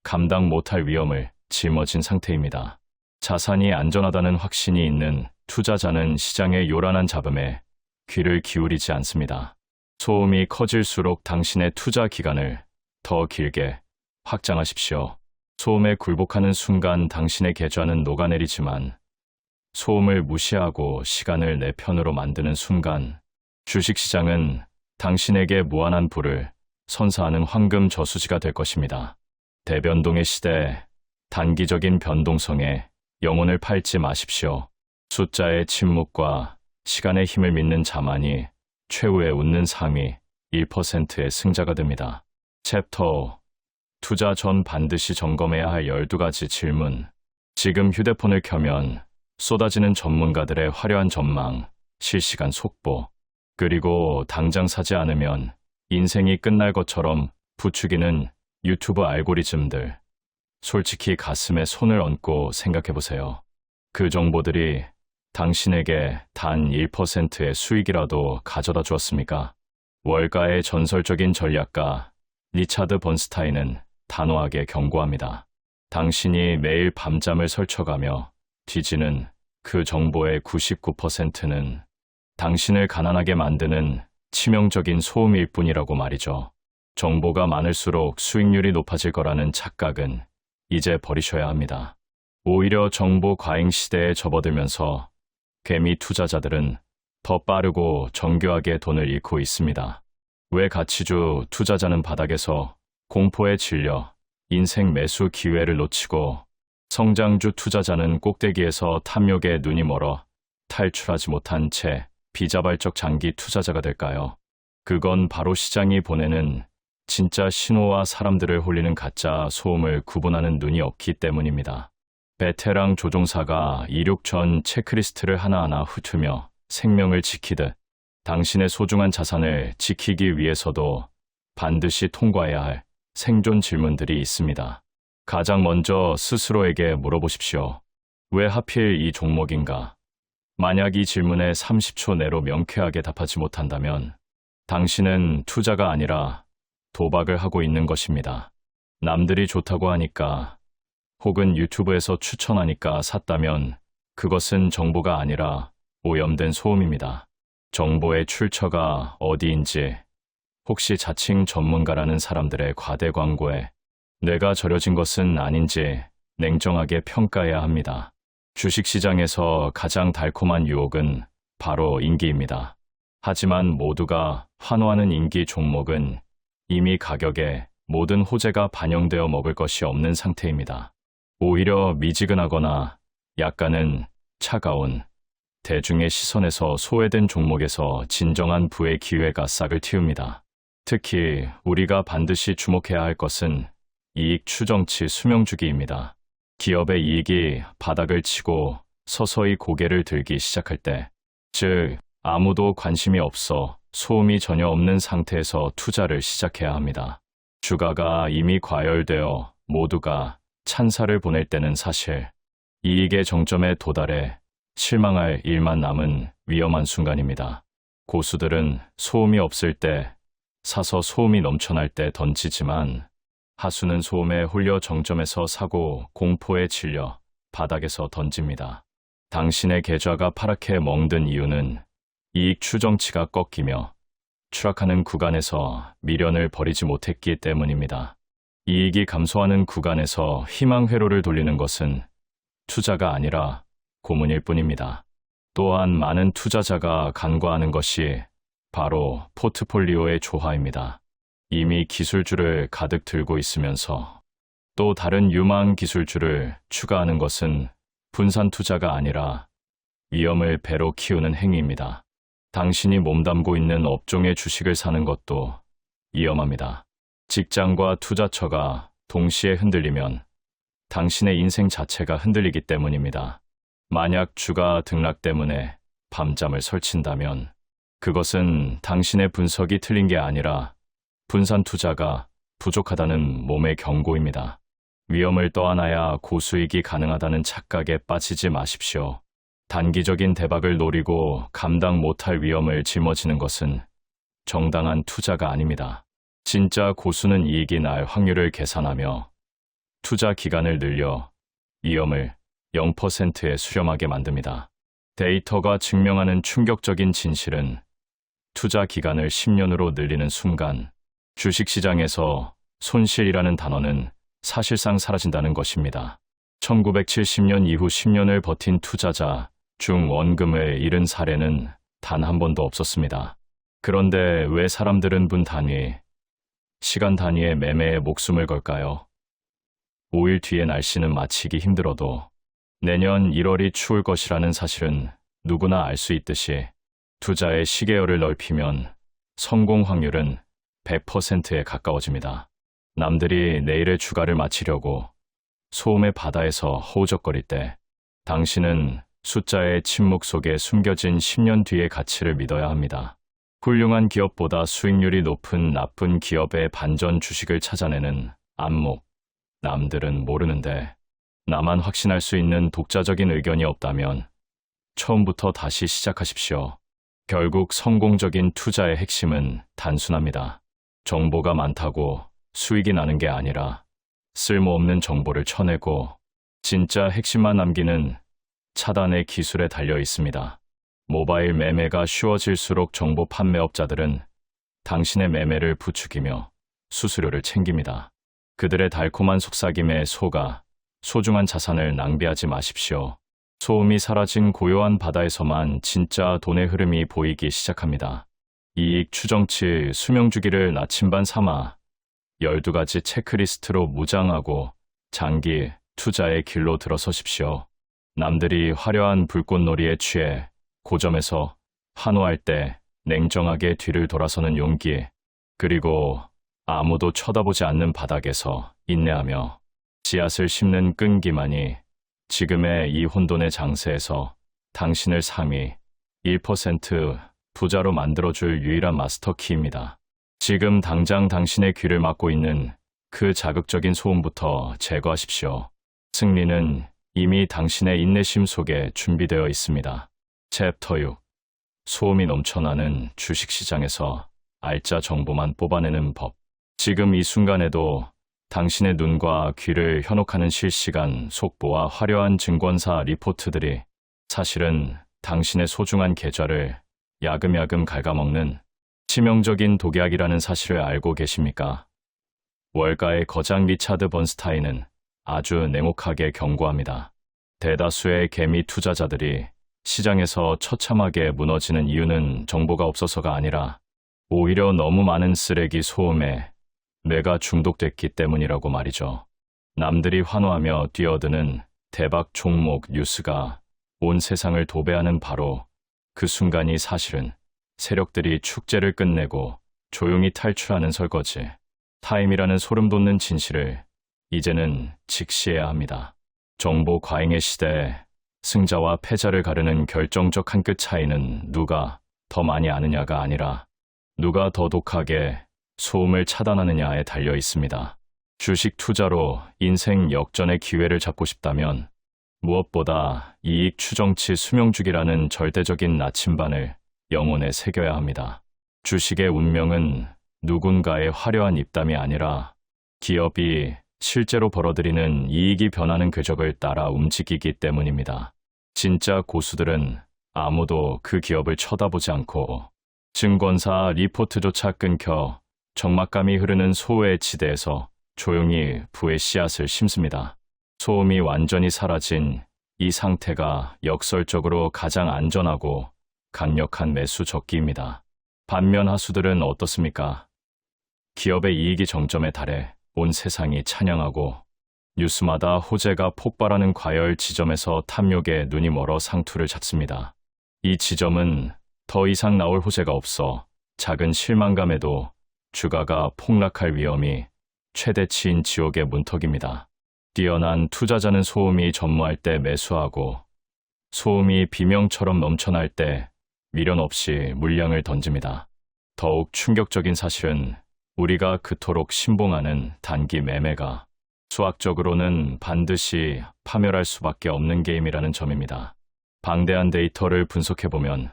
감당 못할 위험을 짊어진 상태입니다. 자산이 안전하다는 확신이 있는 투자자는 시장의 요란한 잡음에 귀를 기울이지 않습니다. 소음이 커질수록 당신의 투자 기간을 더 길게 확장하십시오. 소음에 굴복하는 순간 당신의 계좌는 녹아내리지만 소음을 무시하고 시간을 내 편으로 만드는 순간 주식시장은 당신에게 무한한 부를 선사하는 황금 저수지가 될 것입니다. 대변동의 시대, 단기적인 변동성에 영혼을 팔지 마십시오. 숫자의 침묵과 시간의 힘을 믿는 자만이 최후의 웃는 상위 1%의 승자가 됩니다. 챕터 5. 투자 전 반드시 점검해야 할 12가지 질문. 지금 휴대폰을 켜면 쏟아지는 전문가들의 화려한 전망, 실시간 속보, 그리고 당장 사지 않으면 인생이 끝날 것처럼 부추기는 유튜브 알고리즘들. 솔직히 가슴에 손을 얹고 생각해보세요. 그 정보들이 당신에게 단 1%의 수익이라도 가져다 주었습니까? 월가의 전설적인 전략가 리차드 번스타인은 단호하게 경고합니다. 당신이 매일 밤잠을 설쳐가며 뒤지는 그 정보의 99%는 당신을 가난하게 만드는 치명적인 소음일 뿐이라고 말이죠. 정보가 많을수록 수익률이 높아질 거라는 착각은 이제 버리셔야 합니다. 오히려 정보 과잉 시대에 접어들면서 개미 투자자들은 더 빠르고 정교하게 돈을 잃고 있습니다. 왜 가치주 투자자는 바닥에서 공포에 질려 인생 매수 기회를 놓치고 성장주 투자자는 꼭대기에서 탐욕에 눈이 멀어 탈출하지 못한 채 비자발적 장기 투자자가 될까요? 그건 바로 시장이 보내는 진짜 신호와 사람들을 홀리는 가짜 소음을 구분하는 눈이 없기 때문입니다. 베테랑 조종사가 이륙 전 체크리스트를 하나하나 훑으며 생명을 지키듯 당신의 소중한 자산을 지키기 위해서도 반드시 통과해야 할 생존 질문들이 있습니다. 가장 먼저 스스로에게 물어보십시오. 왜 하필 이 종목인가? 만약 이 질문에 30초 내로 명쾌하게 답하지 못한다면 당신은 투자가 아니라 도박을 하고 있는 것입니다. 남들이 좋다고 하니까 혹은 유튜브에서 추천하니까 샀다면 그것은 정보가 아니라 오염된 소음입니다. 정보의 출처가 어디인지 혹시 자칭 전문가라는 사람들의 과대 광고에 뇌가 절여진 것은 아닌지 냉정하게 평가해야 합니다. 주식시장에서 가장 달콤한 유혹은 바로 인기입니다. 하지만 모두가 환호하는 인기 종목은 이미 가격에 모든 호재가 반영되어 먹을 것이 없는 상태입니다. 오히려 미지근하거나 약간은 차가운 대중의 시선에서 소외된 종목에서 진정한 부의 기회가 싹을 틔웁니다. 특히 우리가 반드시 주목해야 할 것은 이익 추정치 수명주기입니다. 기업의 이익이 바닥을 치고 서서히 고개를 들기 시작할 때, 즉 아무도 관심이 없어 소음이 전혀 없는 상태에서 투자를 시작해야 합니다. 주가가 이미 과열되어 모두가 찬사를 보낼 때는 사실 이익의 정점에 도달해 실망할 일만 남은 위험한 순간입니다. 고수들은 소음이 없을 때 사서 소음이 넘쳐날 때 던지지만 하수는 소음에 홀려 정점에서 사고 공포에 질려 바닥에서 던집니다. 당신의 계좌가 파랗게 멍든 이유는 이익 추정치가 꺾이며 추락하는 구간에서 미련을 버리지 못했기 때문입니다. 이익이 감소하는 구간에서 희망 회로를 돌리는 것은 투자가 아니라 고문일 뿐입니다. 또한 많은 투자자가 간과하는 것이 바로 포트폴리오의 조화입니다. 이미 기술주를 가득 들고 있으면서 또 다른 유망 기술주를 추가하는 것은 분산 투자가 아니라 위험을 배로 키우는 행위입니다. 당신이 몸담고 있는 업종의 주식을 사는 것도 위험합니다. 직장과 투자처가 동시에 흔들리면 당신의 인생 자체가 흔들리기 때문입니다. 만약 주가 등락 때문에 밤잠을 설친다면 그것은 당신의 분석이 틀린 게 아니라 분산 투자가 부족하다는 몸의 경고입니다. 위험을 떠안아야 고수익이 가능하다는 착각에 빠지지 마십시오. 단기적인 대박을 노리고 감당 못할 위험을 짊어지는 것은 정당한 투자가 아닙니다. 진짜 고수는 이익이 날 확률을 계산하며 투자 기간을 늘려 위험을 0%에 수렴하게 만듭니다. 데이터가 증명하는 충격적인 진실은 투자 기간을 10년으로 늘리는 순간 주식시장에서 손실이라는 단어는 사실상 사라진다는 것입니다. 1970년 이후 10년을 버틴 투자자 중 원금을 잃은 사례는 단 한 번도 없었습니다. 그런데 왜 사람들은 분 단위, 시간 단위의 매매에 목숨을 걸까요? 5일 뒤의 날씨는 마치기 힘들어도 내년 1월이 추울 것이라는 사실은 누구나 알 수 있듯이 투자의 시계열을 넓히면 성공 확률은 100%에 가까워집니다. 남들이 내일의 주가를 마치려고 소음의 바다에서 허우적거릴 때 당신은 숫자의 침묵 속에 숨겨진 10년 뒤의 가치를 믿어야 합니다. 훌륭한 기업보다 수익률이 높은 나쁜 기업의 반전 주식을 찾아내는 안목, 남들은 모르는데 나만 확신할 수 있는 독자적인 의견이 없다면 처음부터 다시 시작하십시오. 결국 성공적인 투자의 핵심은 단순합니다. 정보가 많다고 수익이 나는 게 아니라 쓸모없는 정보를 쳐내고 진짜 핵심만 남기는 차단의 기술에 달려 있습니다. 모바일 매매가 쉬워질수록 정보 판매업자들은 당신의 매매를 부추기며 수수료를 챙깁니다. 그들의 달콤한 속삭임에 속아 소중한 자산을 낭비하지 마십시오. 소음이 사라진 고요한 바다에서만 진짜 돈의 흐름이 보이기 시작합니다. 이익 추정치 수명주기를 나침반 삼아 12가지 체크리스트로 무장하고 장기 투자의 길로 들어서십시오. 남들이 화려한 불꽃놀이에 취해 고점에서 환호할 때 냉정하게 뒤를 돌아서는 용기, 그리고 아무도 쳐다보지 않는 바닥에서 인내하며 씨앗을 심는 끈기만이 지금의 이 혼돈의 장세에서 당신을 상위 1% 부자로 만들어줄 유일한 마스터키입니다. 지금 당장 당신의 귀를 막고 있는 그 자극적인 소음부터 제거하십시오. 승리는 이미 당신의 인내심 속에 준비되어 있습니다. 챕터 6. 소음이 넘쳐나는 주식시장에서 알짜 정보만 뽑아내는 법. 지금 이 순간에도 당신의 눈과 귀를 현혹하는 실시간 속보와 화려한 증권사 리포트들이 사실은 당신의 소중한 계좌를 야금야금 갉아먹는 치명적인 독약이라는 사실을 알고 계십니까? 월가의 거장 리차드 번스타인은 아주 냉혹하게 경고합니다. 대다수의 개미 투자자들이 시장에서 처참하게 무너지는 이유는 정보가 없어서가 아니라 오히려 너무 많은 쓰레기 소음에 뇌가 중독됐기 때문이라고 말이죠. 남들이 환호하며 뛰어드는 대박 종목 뉴스가 온 세상을 도배하는 바로 그 순간이 사실은 세력들이 축제를 끝내고 조용히 탈출하는 설거지, 타임이라는 소름 돋는 진실을 이제는 직시해야 합니다. 정보 과잉의 시대에 승자와 패자를 가르는 결정적 한 끗 차이는 누가 더 많이 아느냐가 아니라 누가 더 독하게 소음을 차단하느냐에 달려 있습니다. 주식 투자로 인생 역전의 기회를 잡고 싶다면 무엇보다 이익 추정치 수명주기라는 절대적인 나침반을 영혼에 새겨야 합니다. 주식의 운명은 누군가의 화려한 입담이 아니라 기업이 실제로 벌어들이는 이익이 변하는 궤적을 따라 움직이기 때문입니다. 진짜 고수들은 아무도 그 기업을 쳐다보지 않고 증권사 리포트조차 끊겨 적막감이 흐르는 소외의 지대에서 조용히 부의 씨앗을 심습니다. 소음이 완전히 사라진 이 상태가 역설적으로 가장 안전하고 강력한 매수 적기입니다. 반면 하수들은 어떻습니까? 기업의 이익이 정점에 달해 온 세상이 찬양하고 뉴스마다 호재가 폭발하는 과열 지점에서 탐욕에 눈이 멀어 상투를 찾습니다. 이 지점은 더 이상 나올 호재가 없어 작은 실망감에도 주가가 폭락할 위험이 최대치인 지옥의 문턱입니다. 뛰어난 투자자는 소음이 전무할 때 매수하고 소음이 비명처럼 넘쳐날 때 미련 없이 물량을 던집니다. 더욱 충격적인 사실은 우리가 그토록 신봉하는 단기 매매가 수학적으로는 반드시 파멸할 수밖에 없는 게임이라는 점입니다. 방대한 데이터를 분석해보면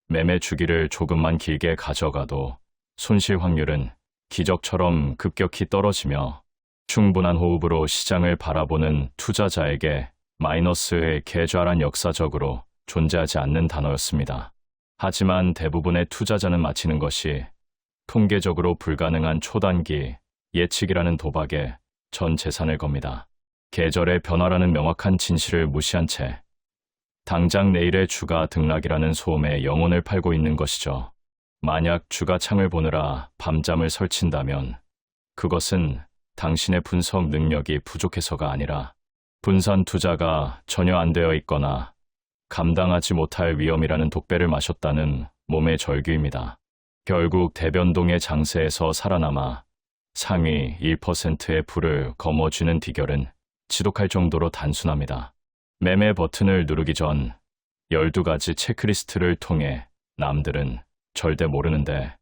매매 주기를 조금만 길게 가져가도 손실 확률은 기적처럼 급격히 떨어지며 충분한 호흡으로 시장을 바라보는 투자자에게 마이너스의 계좌란 역사적으로 존재하지 않는 단어였습니다. 하지만 대부분의 투자자는 마치는 것이 통계적으로 불가능한 초단기 예측이라는 도박에 전 재산을 겁니다. 계절의 변화라는 명확한 진실을 무시한 채 당장 내일의 주가 등락이라는 소음에 영혼을 팔고 있는 것이죠. 만약 주가 창을 보느라 밤잠을 설친다면 그것은 당신의 분석 능력이 부족해서가 아니라 분산 투자가 전혀 안 되어 있거나 감당하지 못할 위험이라는 독배를 마셨다는 몸의 절규입니다. 결국 대변동의 장세에서 살아남아 상위 1%의 불을 거머쥐는 비결은 지독할 정도로 단순합니다. 매매 버튼을 누르기 전 12가지 체크리스트를 통해 남들은 절대 모르는데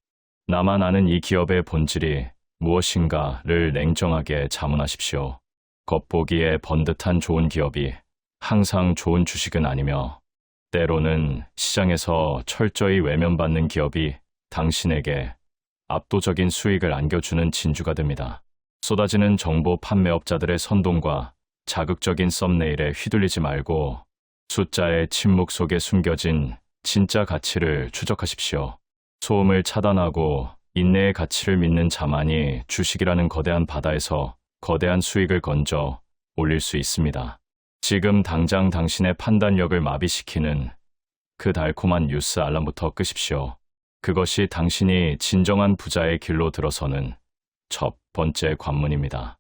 나만 아는 이 기업의 본질이 무엇인가를 냉정하게 자문하십시오. 겉보기에 번듯한 좋은 기업이 항상 좋은 주식은 아니며 때로는 시장에서 철저히 외면받는 기업이 당신에게 압도적인 수익을 안겨주는 진주가 됩니다. 쏟아지는 정보 판매업자들의 선동과 자극적인 썸네일에 휘둘리지 말고 숫자의 침묵 속에 숨겨진 진짜 가치를 추적하십시오. 소음을 차단하고 인내의 가치를 믿는 자만이 주식이라는 거대한 바다에서 거대한 수익을 건져 올릴 수 있습니다. 지금 당장 당신의 판단력을 마비시키는 그 달콤한 뉴스 알람부터 끄십시오. 그것이 당신이 진정한 부자의 길로 들어서는 첫 번째 관문입니다.